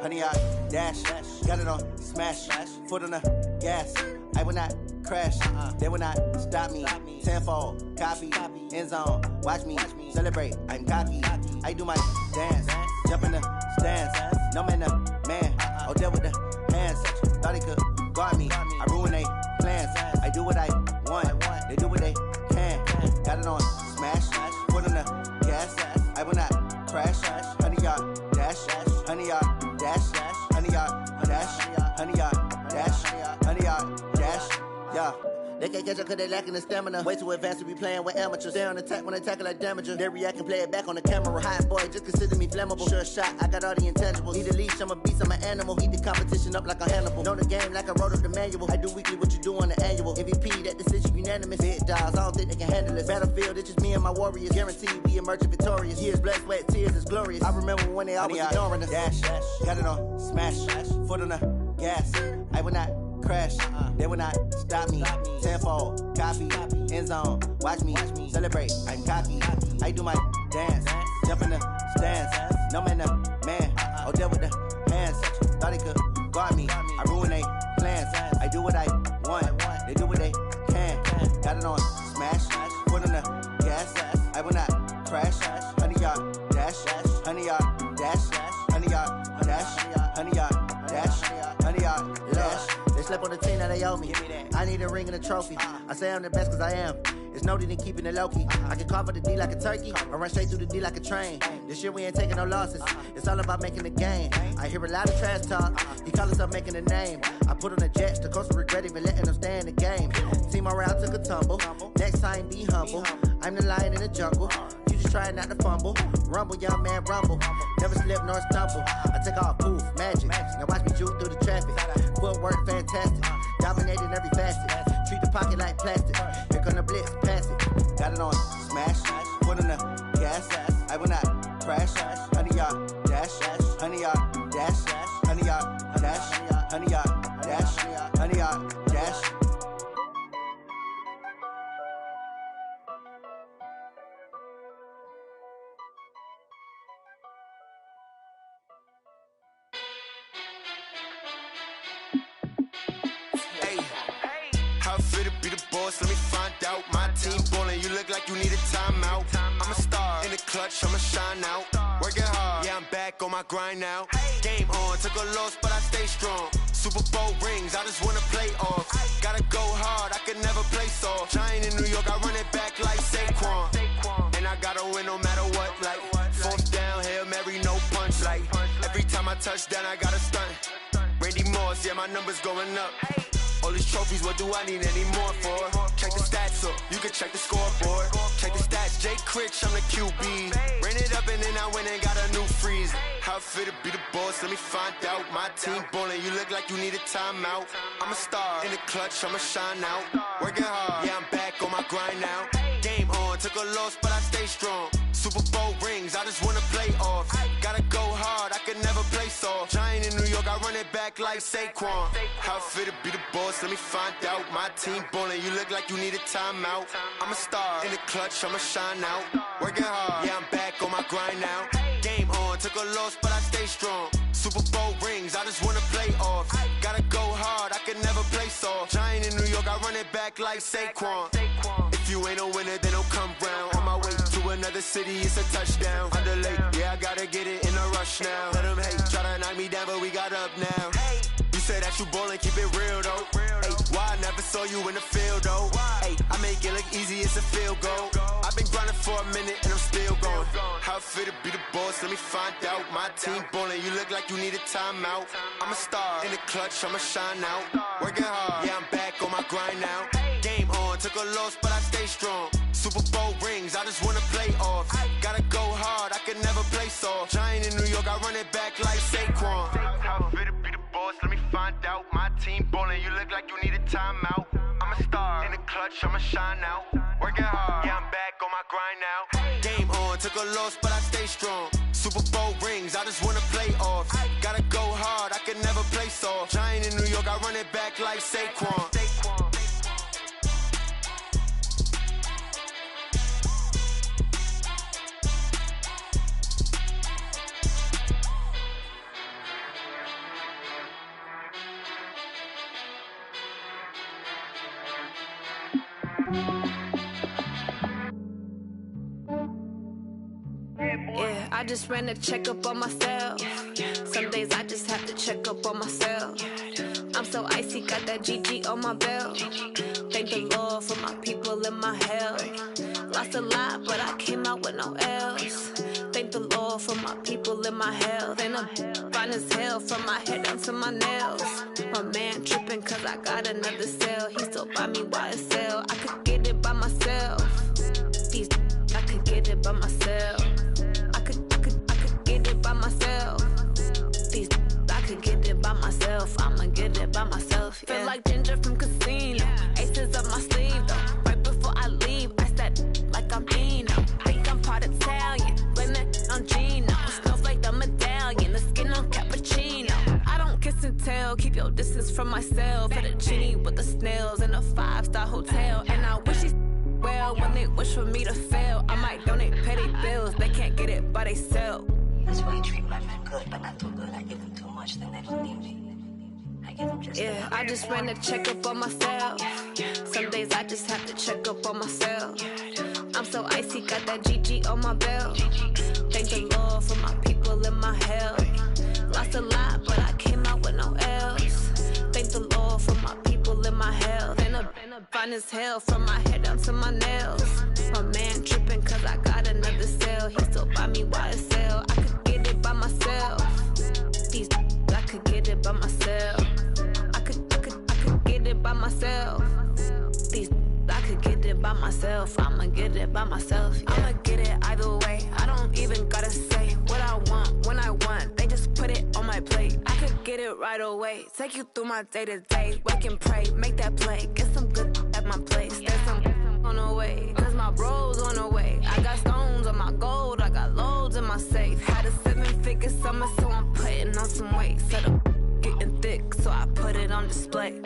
Honey, I dash, got it on smash, foot on the gas. I will not crash, they will not stop me. Tenfold, copy, end zone, watch me celebrate. I'm cocky, I do my dance, jump in the stands. No man, the man, oh, deal with the hands. Thought he could guard me, I ruin they plans. I do what I want, they do what they can. Got it on smash, foot on the gas. I will not crash, honey, y'all dash, honey, y'all dash, honey, y'all dash, honey, y'all dash, honey, y'all dash, yeah. They can't catch up cause they lacking the stamina. Way too advanced to be playing with amateurs. Stay on attack when they tackle like damager. They react and play it back on the camera. Hot boy, just consider me flammable. Sure shot, I got all the intangibles. Need a leash, I'm a beast, I'm an animal. Heat the competition up like a Hannibal. Know the game like I wrote up the manual. I do weekly what you do on the annual. MVP, that decision unanimous. Big dogs, I don't think they can handle it. Battlefield, it's just me and my warriors. Guaranteed we emerging victorious. Years, blood, sweat, tears, it's glorious. I remember when they always ignoring us. Dash, got it on smash, foot on the gas. I will not crash, they will not stop me. Tenfold, copy, end zone, watch me celebrate. I'm cocky, I do my dance, jump in the stands. No man, the man, oh, deal with the hands. Thought he could guard me, I ruin they plans. I do what I want, they do what they can. Got it on smash, foot on the gas. I will not crash, honey, y'all dash, honey, y'all dash, honey, y'all dash, honey, y'all dash, honey, y'all dash. They slept on the team that they owe me. I need a ring and a trophy. I say I'm the best cause I am. It's no need in keeping it low-key. I can carve up the D like a turkey or run straight through the D like a train. This year we ain't taking no losses. It's all about making the game. I hear a lot of trash talk. He call himself making a name. I put on the jets. The coach will regret even letting them stay in the game. Team morale took a tumble. Next time be humble. I'm the lion in the jungle. You just try not to fumble. Rumble, young man, rumble. Never slip nor stumble. I take off, poof, magic. Now watch me juke through the traffic. Footwork fantastic. Dominating every facet. Treat the pocket like plastic. Here come the blitz, pass it. Got it on smash, foot on the gas. I will not crash. Honey, y'all dash, honey, y'all dash, honey, y'all dash, honey, y'all dash, honey, y'all dash. Let me find out. My team ballin', you look like you need a timeout. I'm a star in the clutch, I'ma shine out. Working hard, yeah, I'm back on my grind now. Game on, took a loss, but I stay strong. Super Bowl rings, I just wanna play off. Gotta go hard, I can never play soft. Giant in New York, I run it back like Saquon. And I gotta win no matter what, like fourth down, Hail Mary, no punch. Like every time I touch down, I gotta stunt. Randy Moss, yeah, my numbers going up. All these trophies, what do I need any more for? Check the stats up, you can check the scoreboard. Check the stats, Jay Critch, I'm the QB. Ran it up and then I went and got a new freeze. How it feel to be the boss, let me find out. My team ballin', you look like you need a timeout. I'm a star in the clutch, I'ma shine out. Working hard, yeah, I'm back on my grind now. Game on, on, took a loss, but I stay strong. Super Bowl rings, I just wanna play off. Gotta go hard, I could never play soft. Giant in New York, I run it back like Saquon. How fit to be the boss, let me find out. My team ballin', you look like you need a timeout. I'm a star, in the clutch, I'ma shine out. Working hard, yeah, I'm back on my grind now. Game on, took a loss, but I stay strong. Super Bowl rings, I just wanna play off. Gotta go hard, I could never play soft. Giant in New York, I run it back like Saquon. If you ain't a winner, then don't come round. On my way to another city, it's a touchdown. Underlay, yeah, I gotta get it in a rush now. Let them hate, try to knock me down, but we got up now. You said that you ballin', keep it real though. Hey, why I never saw you in the field though? Hey, I make it look easy, it's a field goal. I've been grinding for a minute and I'm still going. How fit to be the boss, let me find out. My team ballin', you look like you need a timeout. I'm a star, in the clutch, I'ma shine out. Working hard, yeah, I'm back on my grind now. Game on, took a loss, but I stay strong. Super Bowl rings, I just wanna play off. Gotta go hard, I could never play soft. Giant in New York, I run it back like Saquon. How fit to be the boss, let me find out. My team ballin', you look like you need a timeout. I'm a star, in the clutch, I'ma shine out. Working hard, yeah, I'm back on my grind now. Game on, took a loss, but I stay strong. Super Bowl rings, I just wanna play off. Gotta go hard, I could never play soft. Giant in New York, I run it back like Saquon. Yeah, I just ran a checkup on myself. Some days I just have to check up on myself. I'm so icy, got that GG on my belt. Thank the Lord for my people in my health. Lost a lot, but I came out with no L's. Thank the Lord for my people in my health. And I'm fine as hell from my head down to my nails. My man tripping cause I got another cell. He still buy me YSL. I could get it by myself. These I could get it by myself. I could get it by myself. These I could get it by myself. I'ma get it by myself. Yeah. Feel like Ginger from Casino. Aces up my sleeve though. Right before I leave, I said like I'm Dino. Think I'm part Italian. Blame it on Gino. Smells like the medallion. The skin on cappuccino. I don't kiss and tell. Keep your distance from myself. For the genie with the snails in a 5-star hotel. And I wish he's well when they wish for me to fail. I might donate petty bills. They can't get it by themselves. That's why you treat my men good, but not too good. I give them too much, then they don't need me. I give them just yeah, I just ran a checkup on myself. Some days I just have to check up on myself. I'm so icy, got that GG on my belt. Thank the Lord for my people in my health. Lost a lot, but I came out with no L's. Thank the Lord for my people in my health. And I'm fine as hell from my head down to my nails. My man tripping cause I got another cell. He still buy me YSL. I could get it by myself. These I could get it by myself. I could get it by myself. These I could get it by myself. I'ma get it by myself. Yeah. I'ma get it either way. I don't even gotta say what I want when I want. They just put it on my plate. I could get it right away. Take you through my day to day. Wake and pray, make that play. Get some good at my place. There's some on the way. Cause my bro's on the way. I got stones on my gold. I got loads in my safe. Had a 7-figure summer, so I'm putting on some weight. Set up getting thick, so I put it on display.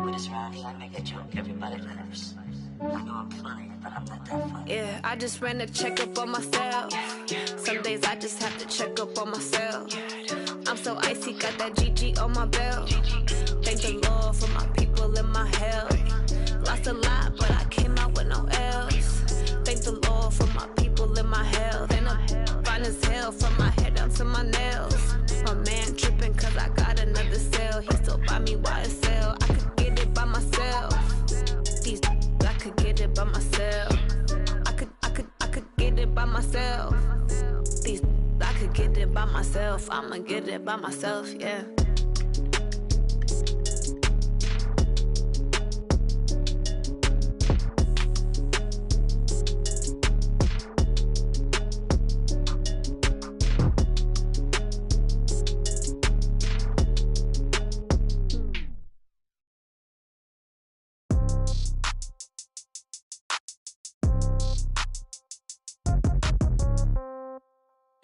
With this round here, I make a joke. Everybody laughs. I know I'm funny, but I'm not that funny. Yeah, I just ran a checkup on myself. Some days I just have to check up on myself. I'm so icy, got that GG on my belt. Thank the Lord for my people in my health. Lost a lot, but I came out with no L's. Thank the Lord for my people in my health. And I'm fine as hell from my head down to my nails. My man tripping cause I got another cell. He still buy me YSL. I could get it by myself. These I could get it by myself. I could get it by myself. These I could get it by myself. I'ma get it by myself, yeah.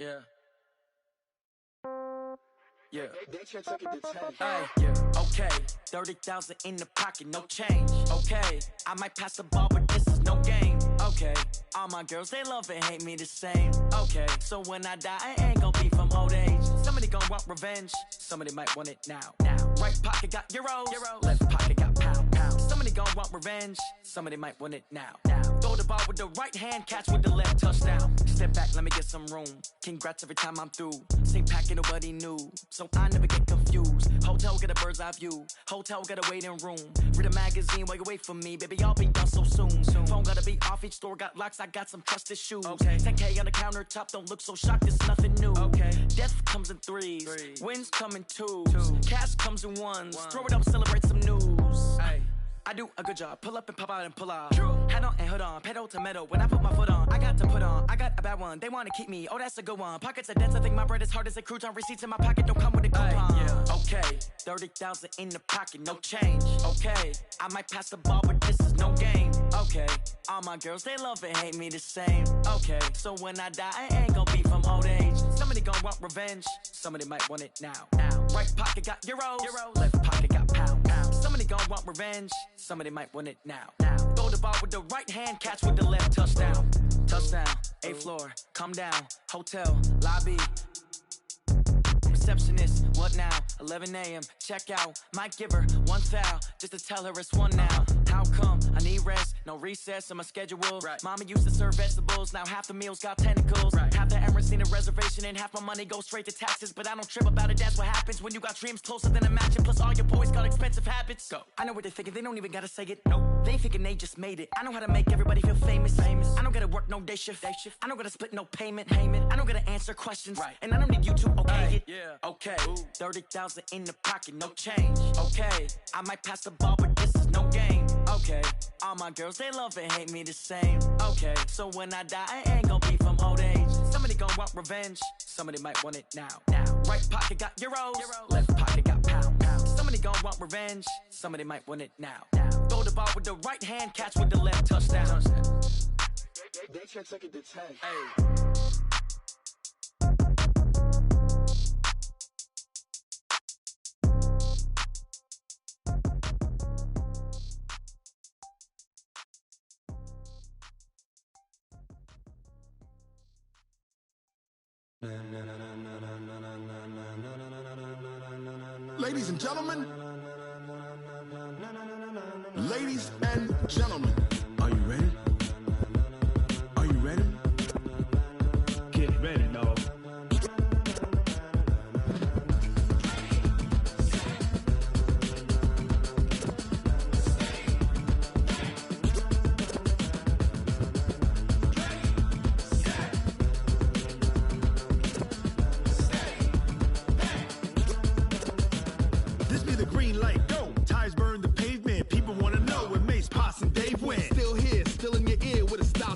Yeah. Yeah. They took it to 10. Hey, yeah. Okay, 30,000 in the pocket, no change. Okay, I might pass the ball, but this is no game. Okay, all my girls, they love and hate me the same. Okay, so when I die, I ain't gonna be from old age. Somebody gon' want revenge, somebody might want it now. Right pocket got euros, left pocket got pound. Somebody gon' want revenge, somebody might want it now. Throw the ball with the right hand, catch with the left, touchdown. Step back, let me get some room. Congrats every time I'm through. Same packet, nobody knew, so I never get confused. Hotel get a bird's eye view. Hotel get a waiting room. Read a magazine while you wait for me, baby. I'll be done so soon. Phone gotta be off. Each store got locks. I got some trusted shoes. Okay. 10K on the countertop. Don't look so shocked. It's nothing new. Okay. Death comes in threes. Wins come in twos. Cash comes in ones. Throw it up, celebrate some news. Hey. I do a good job, pull up and pop out and pull off. Head on and hood on, pedal to metal. When I put my foot on, I got to put on. I got a bad one, they wanna keep me. Oh, that's a good one. Pockets are dense, I think my bread is hard as a crouton. Receipts in my pocket don't come with a coupon. Yeah. Okay, 30,000 in the pocket, no change. Okay, I might pass the ball, but this is no game. Okay, all my girls, they love and hate me the same. Okay, so when I die, I ain't gonna be from old age. Somebody gon' want revenge, somebody might want it now. Right pocket got euros, left pocket got pound. Somebody gon' want revenge, somebody might want it now. Throw the ball with the right hand, catch with the left, touchdown. Touchdown, 8th floor, come down, hotel, lobby. Receptionist, what now? 11 a.m., check out. Might give her one foul, just to tell her it's one now. How come? I need rest, no recess in my schedule. Mama used to serve vegetables, now half the meals got tentacles. Half the Emirates need a reservation and half my money goes straight to taxes. But I don't trip about it, that's what happens when you got dreams closer than a matching. Plus all your boys got expensive habits. Go. I know what they're thinking, they don't even gotta say it. Nope. They thinking they just made it. I know how to make everybody feel famous. I don't gotta work no day shift. I don't gotta split no payment. I don't gotta answer questions. And I don't need you to okay it. Okay, 30,000 in the pocket, no change. Okay, I might pass the ball, but this is no game. Okay, all my girls, they love and hate me the same. Okay, so when I die, I ain't gonna be from old age. Somebody gon' want revenge, somebody might want it now. Right pocket got euros, left pocket got pound. Somebody gon' want revenge, somebody might want it now. Throw the ball with the right hand, catch with the left, touchdown. They took it to 10. Hey. Ladies and gentlemen, ladies and gentlemen, are you ready? Are you ready? Get ready, dog.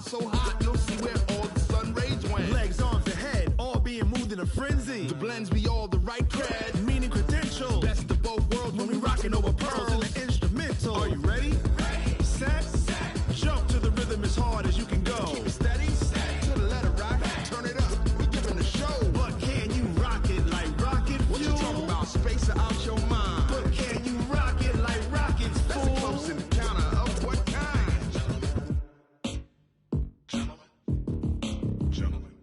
So hot, you'll see where all the sun rays went. Legs, arms, and head, all being moved in a frenzy. The blends be all the right cred, meaning credentials. Best of both worlds when we rockin' over pearls in the instrumental. Are you ready? Ready. Set. Jump to the rhythm as hard as you can go. Keep it steady. To the letter rock. Turn it up. We giving the show. But can you rock it like rocket fuel? What you talking about? Space out your mind. But can you rock it like rockets? That's a close encounter of what kind?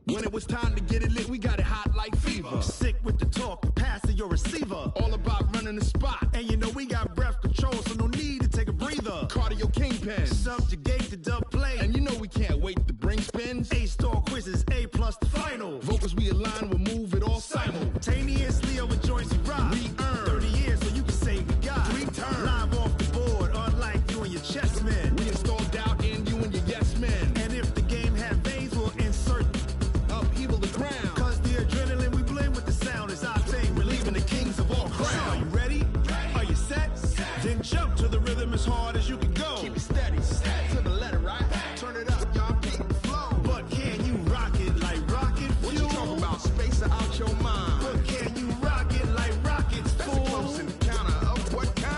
When it was time to get it lit, we got it hot like fever. Sick with the talk, pass it your receiver. All about running the spot. And you know we got breath control, so no need to take a breather. Cardio kingpin, subjugate the dub play. And you know we can't wait to bring spins. A-star quizzes, A+ the final. Vocals we align, we'll move it all simultaneously over joints we rock. We earn 30 years, so you can say we got 3 turns. Live off the board, unlike you and your chess men. We install doubt in you and your yes men. And if the game had veins, we'll insert upheaval the ground. Cause the adrenaline we blend with the sound is our thing. Relieving the kings of all crowns. Are you ready? Are you set? Then jump to the rhythm as hard as you can go. Keep it steady. To the letter, right? Turn it up, y'all beat the flow. But can you rock it like rocket fuel? What you talking about? Space out your mind. But can you rock it like rockets, fool? That's a close encounter of what kind?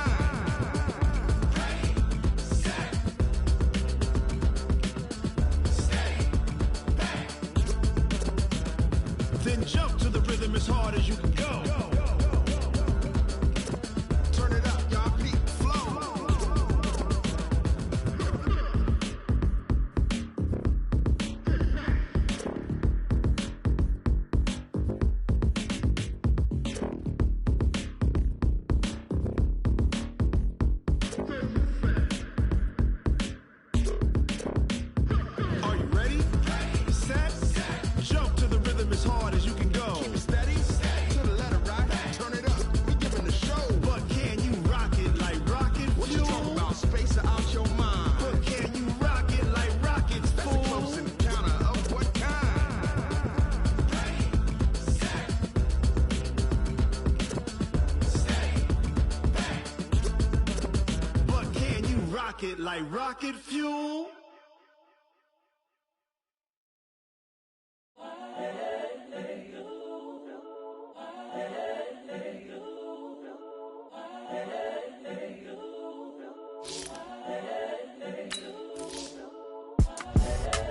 pocket like rocket fuel.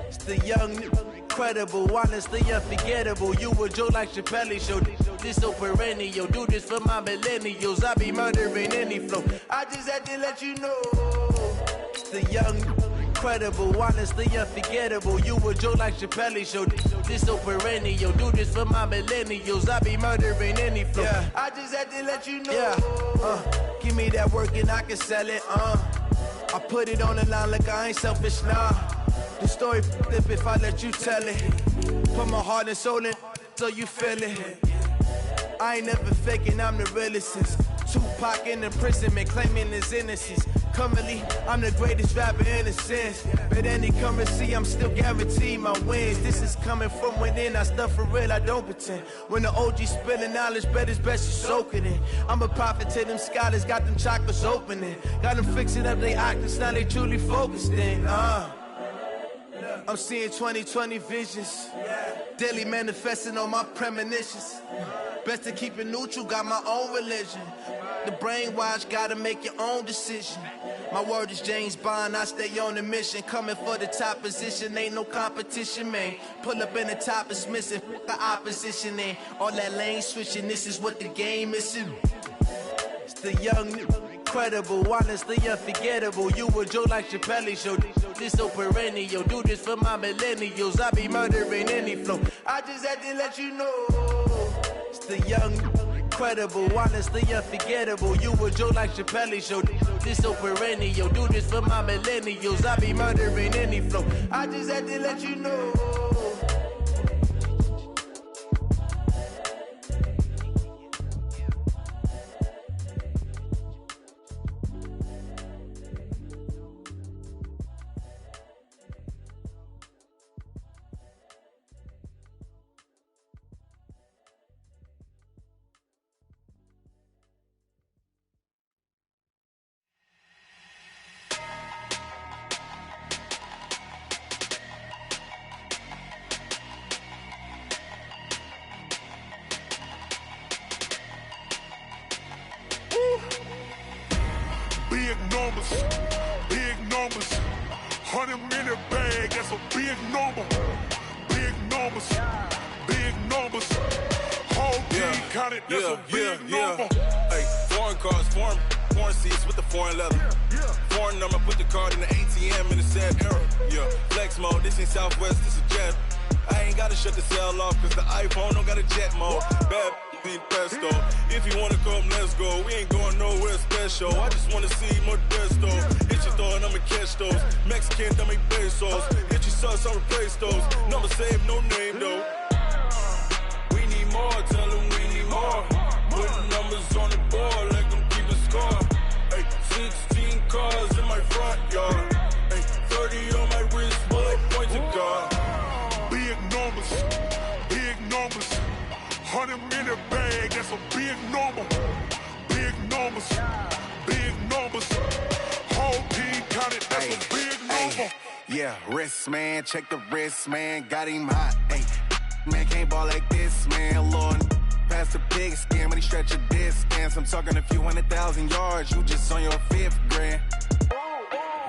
It's the young, incredible, honestly unforgettable. You a Joe like Chappelle show. This so perennial. Do this for my millennials. I be murdering any flow. I just had to let you know. It's the young, incredible, honestly unforgettable. You a Joe like Chappelle show. This so perennial. Do this for my millennials. I be murdering any flow. Yeah. I just had to let you know. Yeah. Give me that work and I can sell it. I put it on the line like I ain't selfish, nah. The story flip if I let you tell it. Put my heart and soul in so you feel it. I ain't never faking, I'm the realest since Tupac in imprisonment, claiming his innocence. Currently, I'm the greatest rapper in a sense. But any currency, I'm still guaranteed my wins. This is coming from within, I stuff for real, I don't pretend. When the OG spilling knowledge, bet it's best you soak it in. I'm a prophet to them scholars, got them chakras opening. Got them fixing up their octaves, now they truly focused in. I'm seeing 2020 visions. Daily manifesting on my premonitions. Best to keep it neutral, got my own religion. The brainwash, gotta make your own decision. My word is James Bond, I stay on the mission. Coming for the top position, ain't no competition, man. Pull up in the top is missing, the opposition in. All that lane switching, this is what the game is. It's the young, incredible, honestly unforgettable. You a Joe like Chappelle show. This so perennial. Do this for my millennials. I be murdering any flow. I just had to let you know. It's the young, incredible, honestly unforgettable. You a Joe like Chappelle show. This so perennial. Do this for my millennials. I be murdering any flow. I just had to let you know. Big numbers, 100-minute bag, that's a big number. Big numbers, whole team counted, that's a big number. Hey, foreign cars, foreign seats with the foreign leather. Foreign number, put the card in the ATM in the sad era. Yeah, flex mode, this ain't Southwest, this is jet. I ain't gotta shut the cell off, cause the iPhone don't got a jet mode. Bad need pesto. If you wanna come, let's go. We ain't going nowhere special. I just wanna see more desto. Hit your thought, I'ma catch those. Mexican, dummy pesos. Hit your sauce, I'll replace those. Number saved, no name though. We need more, tell them we need more. Putting numbers on the board, let them keep a score. Hey, 16 cars in my front yard. Hey, 30 on my wrist, bullet point to God. Big numbers, 100-minute bag, that's a big number. Big numbers, whole team counted, that's a big number. Yeah, wrist man, check the wrist man, got him hot. Hey, man can't ball like this, man. Lord, past the pig skin, but he stretch a distance. I'm talking a few 100,000 yards, you just on your 5th grand.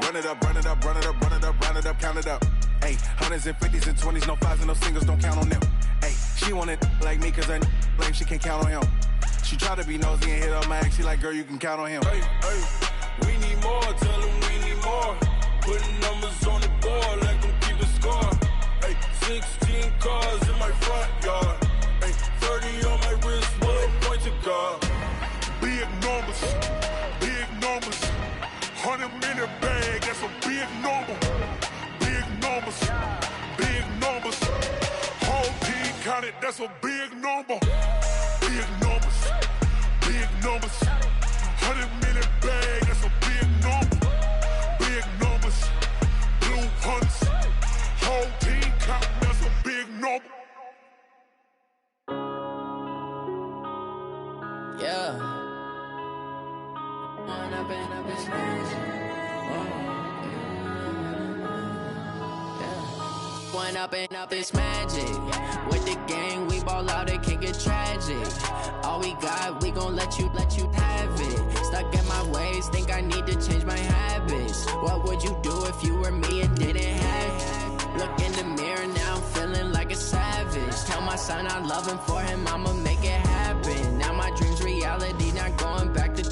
Run it up, count it up. Hey, hundreds and 50s and 20s, no 5s and no singles, don't count on them. Hey, she want it like me, cause her like she can't count on him. She try to be nosy and hit up my ex, she like, girl, you can count on him. Hey, we need more, tell them we need more. Putting numbers on the board, let them keep a score. Hey, 16 cars in my front yard. Hey, 30 on my wrist, bullet point to God. Big numbers, 100-minute bag, that's a big number. Big numbers, whole team counted, that's a big number. Big numbers, 100-minute bag, that's a big number. Big numbers, blue hunts, whole team counting, that's a big number. Yeah. Up in a bitch. one up and up, it's magic. With the gang, we ball out, it can get tragic. All we got, we gon' let you have it. Stuck in my ways, think I need to change my habits. What would you do if you were me and didn't have it? Look in the mirror now, I'm feeling like a savage. Tell my son I love him, for him I'ma make it happen. Now my dream's reality, not going back to.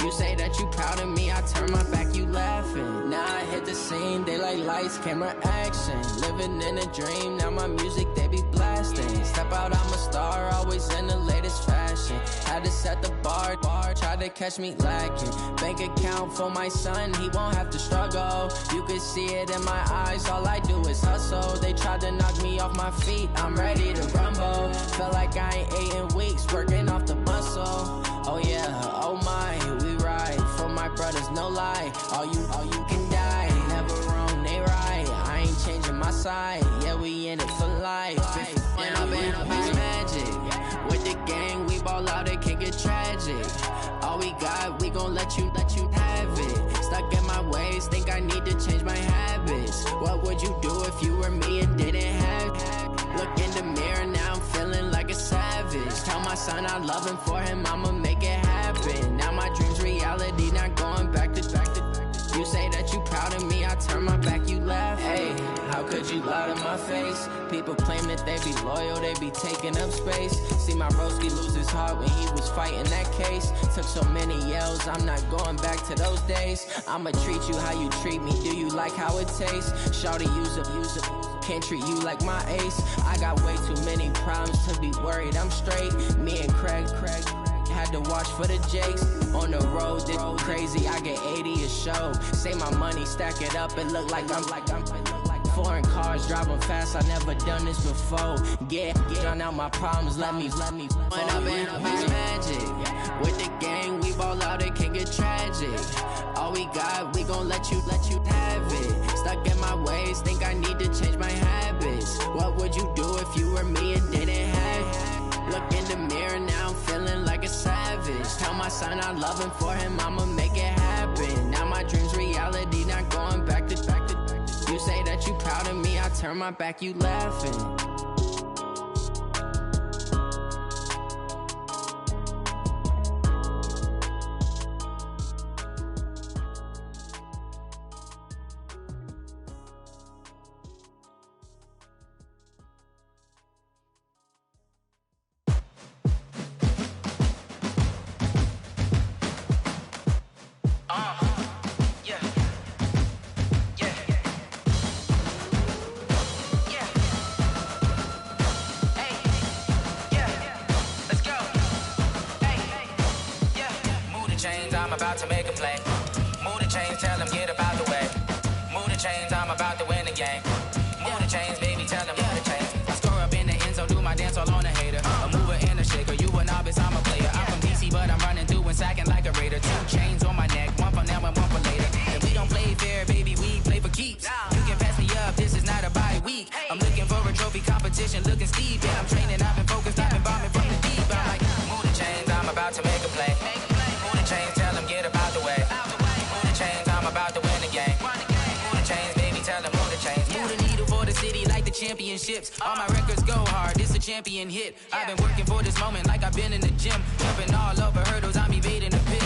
You say that you proud of me, I turn my back, you laughing. Now I hit the scene, they like lights, camera, action. Living in a dream, now my music, they be blasting. Step out, I'm a star, always in the latest fashion. Had to set the bar, try to catch me lacking. Bank account for my son, he won't have to struggle. You can see it in my eyes, all I do is hustle. They tried to knock me off my feet, I'm ready to rumble. Felt like I ain't ate in weeks, working off the muscle. Oh yeah, oh my, we ride for my brothers, no lie. All you can die, never wrong, they right. I ain't changing my side, yeah, we in it for life. When up in up, it's magic. With the gang, we ball out, it can get tragic. All we got, we gon' let you have it. Stuck in my ways, think I need to change my habits. What would you do if you were me and didn't have it? Look in the mirror, now I'm feeling like a savage. Tell my son I love him, for him I'ma make it happen. Now my dream's reality, not going back to. You say that you proud of me, I turn my back, you laugh. Hey, how could you lie to my face? People claim that they be loyal, they be taking up space. See my broski lose his heart when he was fighting that case. Took so many yells, I'm not going back to those days. I'ma treat you how you treat me, do you like how it tastes? Shawty, use it, can't treat you like my ace. I got way too many problems to be worried, I'm straight. Me and Craig had to watch for the Jakes. On the road, this crazy, I get 80 a show. Say my money, stack it up, it look like I'm foreign cars, driving fast, I never done this before. Drown out my problems, let me When up in up, it's magic. With the gang, we ball out, it can get tragic. All we got, we gon' let you have it. Stuck in my ways, think I need to change my habits. What would you do if you were me and didn't have it? Look in the mirror, now I'm feeling like a savage. Tell my son I love him, for him I'ma make it happen. Now my dream's reality, not going back to. You say that you proud of me, I turn my back, you laughing. I'm about to make a play. Move the chains, tell them get about the way. Move the chains, I'm about to win the game. Move the chains, baby, tell them move the chains. I score up in the end zone, do my dance all on a hater. A mover and a shaker, you a novice, I'm a player. I'm from DC, but I'm running through and sacking like a raider. 2 chains on my neck, one for now and one for later. And we don't play fair, baby, we play for keeps. You can pass me up, this is not a bye week. I'm looking for a trophy competition, looking steep. And I'm training, I've been focused, I've been bombing from the deep. I'm like, move the chains, I'm about to make a play. Move the chains, tell them get about the way. Move the chains, I'm about to win the game. Move the chains, baby, tell them move the chains. Move the needle for the city like the championships. All my records go hard, this a champion hit. I've been working for this moment like I've been in the gym. Jumping all over hurdles, I'm evading the pit.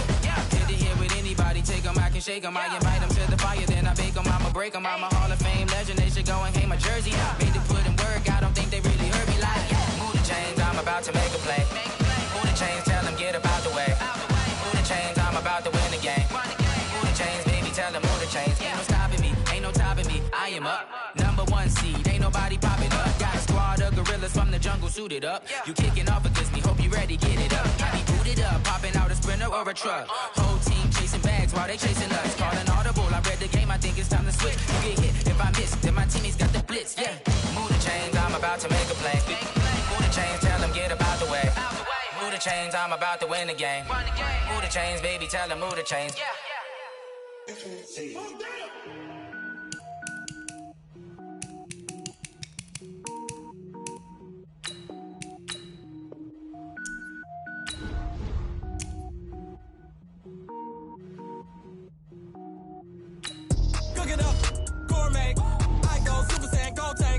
Hit to hit with anybody, take them, I can shake them. I invite them to the fire, then I bake them, I'ma break them. I'm a Hall of Fame legend, they should go and hang my jersey. Made to put in work, I don't think they really heard me like, move the chains, I'm about to make a play. Move the chains, tell them get about the way. Move the chains, I'm about to win the game. Move the chains, baby, tell them move the chains. Ain't no stopping me, ain't no topping me, I am up. #1 seed, ain't nobody popping up. Got a squad of gorillas from the jungle suited up. You kicking off against me, hope you ready, get it up. I be booted up, popping out a Sprinter or a truck. Whole team chasing bags while they chasing us. Call an audible, I read the game, I think it's time to switch. You get hit, if I miss, then my teammates got the blitz, yeah. Move the chains, I'm about to make a play. Move the chains, tell them get about the way. Move the chains, I'm about to win the game. Move the chains, baby, tell them move the chains. Cook it up, gourmet. I go Super Saiyan, go tank.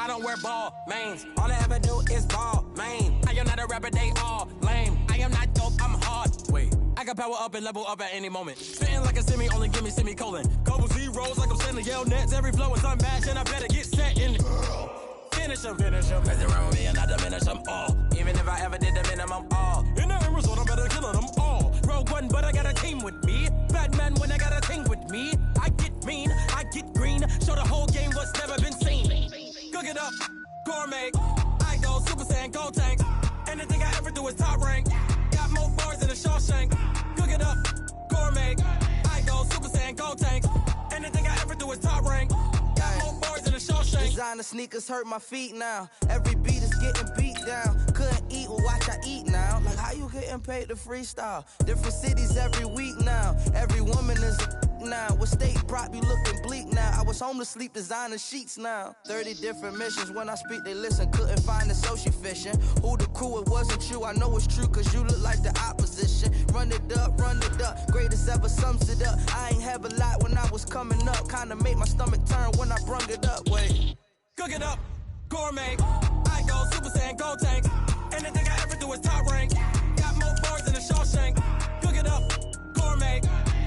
I don't wear ball mains. All I ever do is ball main. I am not a rapper, they all lame. I am not dope, I'm hard. Wait, I can power up and level up at any moment. Spitting like a semi, only give me semicolon. Couple zeros like I'm sending yell nets. Every flow is unmatched and I better get set in. Finish them. Mess around with me and I diminish them all. Even if I ever did the minimum all. In the end result, I better kill them all. Rogue One, but I got a team with me. Batman when I got a thing with me. I get mean, I get green. Show the whole game what's never been seen. Cook it up, gourmet. I go Super Saiyan, Gold Tank. Anything I ever do is top rank. Got more bars than a Shawshank. Cook it up, gourmet. I go Super Saiyan, Gold Tank. Anything I ever do is top rank. Got more bars than a Shawshank. Designer sneakers hurt my feet now. Every beat is getting beat down. Couldn't eat, well watch I eat now. Like how you getting paid to freestyle? Different cities every week now. Every woman is a now. With state prop, you looking bleak now. I was home to sleep, designer sheets now. 30 different missions. When I speak, they listen. Couldn't find it, so she fishing. Who the crew? It wasn't you. I know it's true, cause you look like the opposition. Run it up, greatest ever sums it up. I ain't have a lot when I was coming up. Kinda made my stomach turn when I brung it up. Wait. Cook it up, gourmet. I go Super Saiyan, Gold Tank. Anything I ever do is top rank. Got more bars than a Shawshank. Cook it up, gourmet.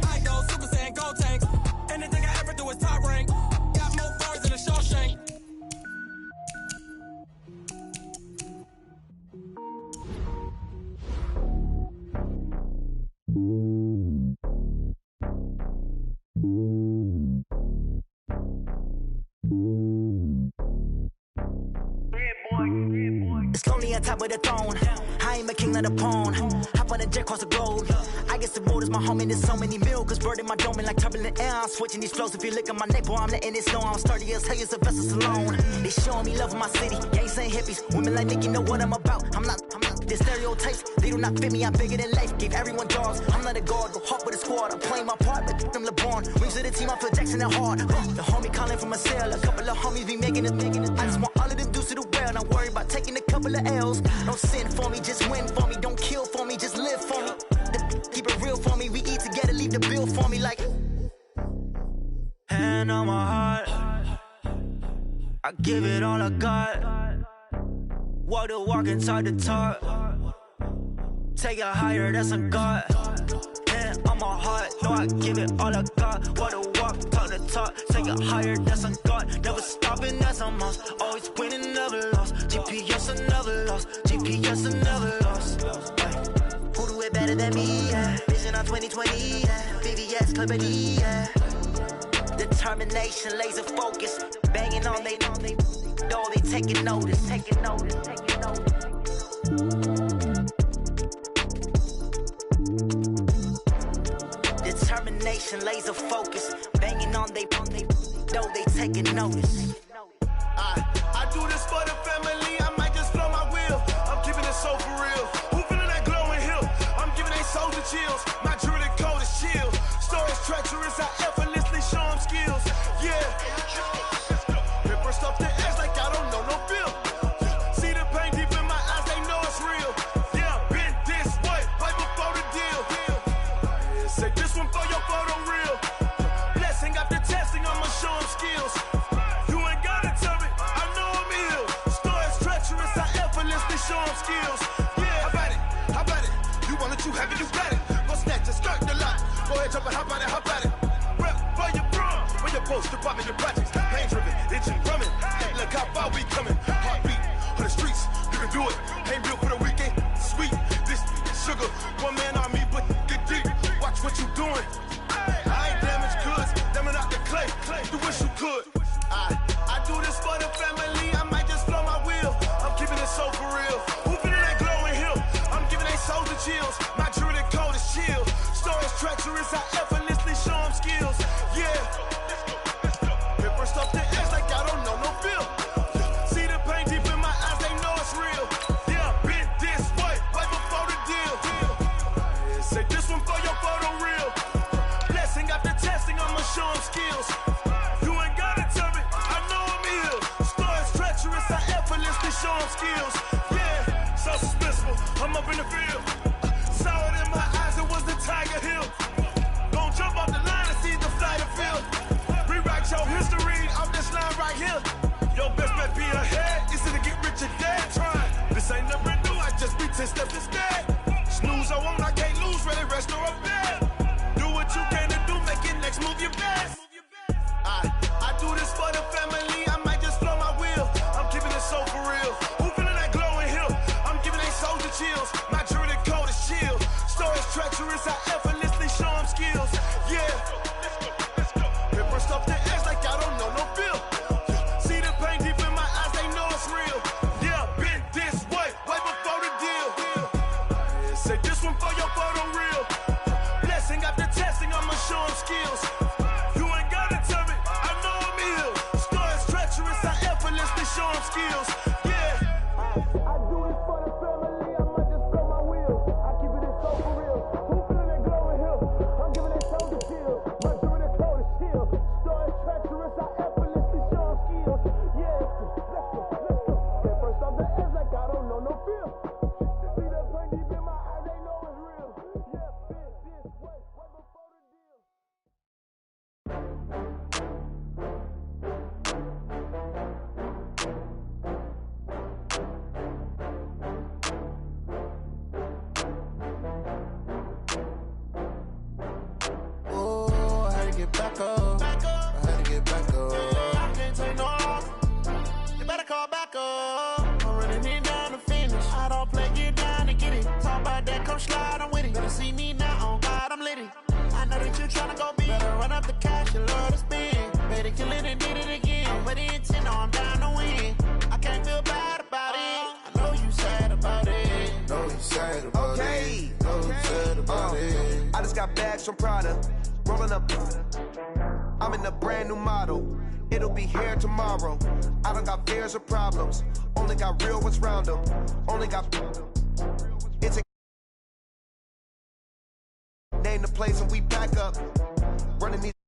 I go Super Saiyan, Gold Tank. Anything I ever do is top rank. Got more bars than a Shawshank. It's lonely on top of the throne. I ain't a king of the pawn. Hop on a jet across the globe. I guess the road is my home and there's so many milk. Bird in my dome and like turbulent air. I'm switching these flows. If you look at my neck, boy, I'm letting it snow. I'm sturdy as hell as a vessel alone. They showing me love in my city. Gangsta hippies. Women like Nick, you know what I'm about. I'm not. Their stereotypes, they do not fit me. I'm bigger than life. Gave everyone dogs. I'm not a guard, go hard with a squad. I'm playing my part, but I'm LeBron. Wings of the team, I feel Jackson and hard. The homie calling from a cell. A couple of homies be making it. I just want all of them dudes to the well. Not worry about taking a couple of L's. Don't sin for me, just win for me. Don't kill for me, just live for me. Keep it real for me. We eat together, leave the bill for me like. Hand on my heart, I give it all I got. Walk the walk and talk the talk. Take it higher, that's a God. Hand on my heart, no, I give it all I got. Walk the walk, talk the talk. Take it higher, that's a God. Never stopping, that's a must. Always winning, never lost. GPS, I never lost. GPS, I never lost. Who do it better than me? Yeah. Vision on 2020, yeah. VVS, Clippity, yeah. Determination, laser focus. Banging on they know they taking notice. Determination, laser focus. Banging on they know they taking notice. I do this for the family. I might just blow my wheel. I'm keeping it so for real. Who feeling that glowing hill? I'm giving they souls the chills. My jewelry code is chill. Stories treacherous. I effortlessly show them skills. Yeah. Paper stuff the edge like I don't know no bill. See the pain deep in my eyes, they know it's real. Yeah, been this way before the deal. Say this one for your photo real. Blessing after testing, I'ma show them skills. You ain't gotta tell me, I know I'm ill. Stories treacherous, I effortlessly show them skills. Yeah, how about it? You want it, you have it, you got it. Go snatch it, skirt the lot. Go ahead, jump it, hop on it, hop at it. Rep for your bro, where your post, department, your projects. Pain driven, itching, drumming. Hey, look how far we coming. Heartbeat on the streets, you can do it. Ain't built for the weekend, sweet. This sugar, one man army, but get deep. Watch what you doing. I ain't damaged goods, damn out the clay. You wish you could. I do this for the family. I might just blow my wheel. I'm keeping it so for real. Who feeling that glowing hill? I'm giving they souls the chills. My jewelry code is chill. Stories treacherous. I effortlessly show them skills. Yeah. Paper stuff the edge like I don't know no feel. See the pain deep in my eyes, they know it's real. Yeah, been this way before the deal. Say this one for your photo real. Blessing after testing, I'ma show them skills. You ain't gotta tell me, I know I'm ill. Stories treacherous, I effortlessly show them skills. Yeah, so suspenseful, I'm up in the field. Saw it in my eyes, it was the Tiger Hill. Gon' jump off the line and see the flight of field. Rewrite your history off this line right here. Your best bet be ahead. Is it to get rich or dead? Trying. This ain't never new. I just be 10 steps instead. Snooze, I won't, I can't lose. Ready, rest, or up there. Do what you can to do. Make it next move your best. I do this for the family. I might just blow my wheel. I'm keeping it so for real. Who feeling that glowing hill? I'm giving they soldier chills. My jewelry coat is chill. Stories treacherous. I effortlessly show them skills. Yeah. Paper stuff the edge like I don't know no feel. See the pain deep in my eyes. They know it's real. Yeah, been this way before the deal. Say this one for your photo reel. Blessing after testing. I'ma show them skills. You ain't gotta tell me. I know I'm ill. Stories treacherous. I effortlessly show them skills. Yeah. I do this for the family. I might just blow my wheel. I keep it so for real. Who feeling that glowing hill? I'm giving that soldier chills. My jewelry coat is chill. Stories treacherous. I effortlessly show them skills. Yeah. Let's go. Get first off the edge like I don't know no feel. See that pain deep in my eyes. They know it's real. Yeah, been this way before the deal. Oh, I had to get back up. I had to get back up. I can't take no loss. You better call back up. I'm running it down to finish. I don't play, get down to get it. Talk about that, come slide, I'm with it. Better see me now, on God, I'm litty. I know that you tryna go big. Better run up the cash, you love to spend. Better kill it and did it again. I'm with the intent, no, I'm down to win. I can't feel bad about it. I know you sad about it. Know you sad about it. Know you sad about it. I just got bags from Prada, rolling up. I'm in a brand new model. It'll be here tomorrow. I don't got fears or problems. Only got real ones round them. Only got. It's a. Name the place and we back up. Running these.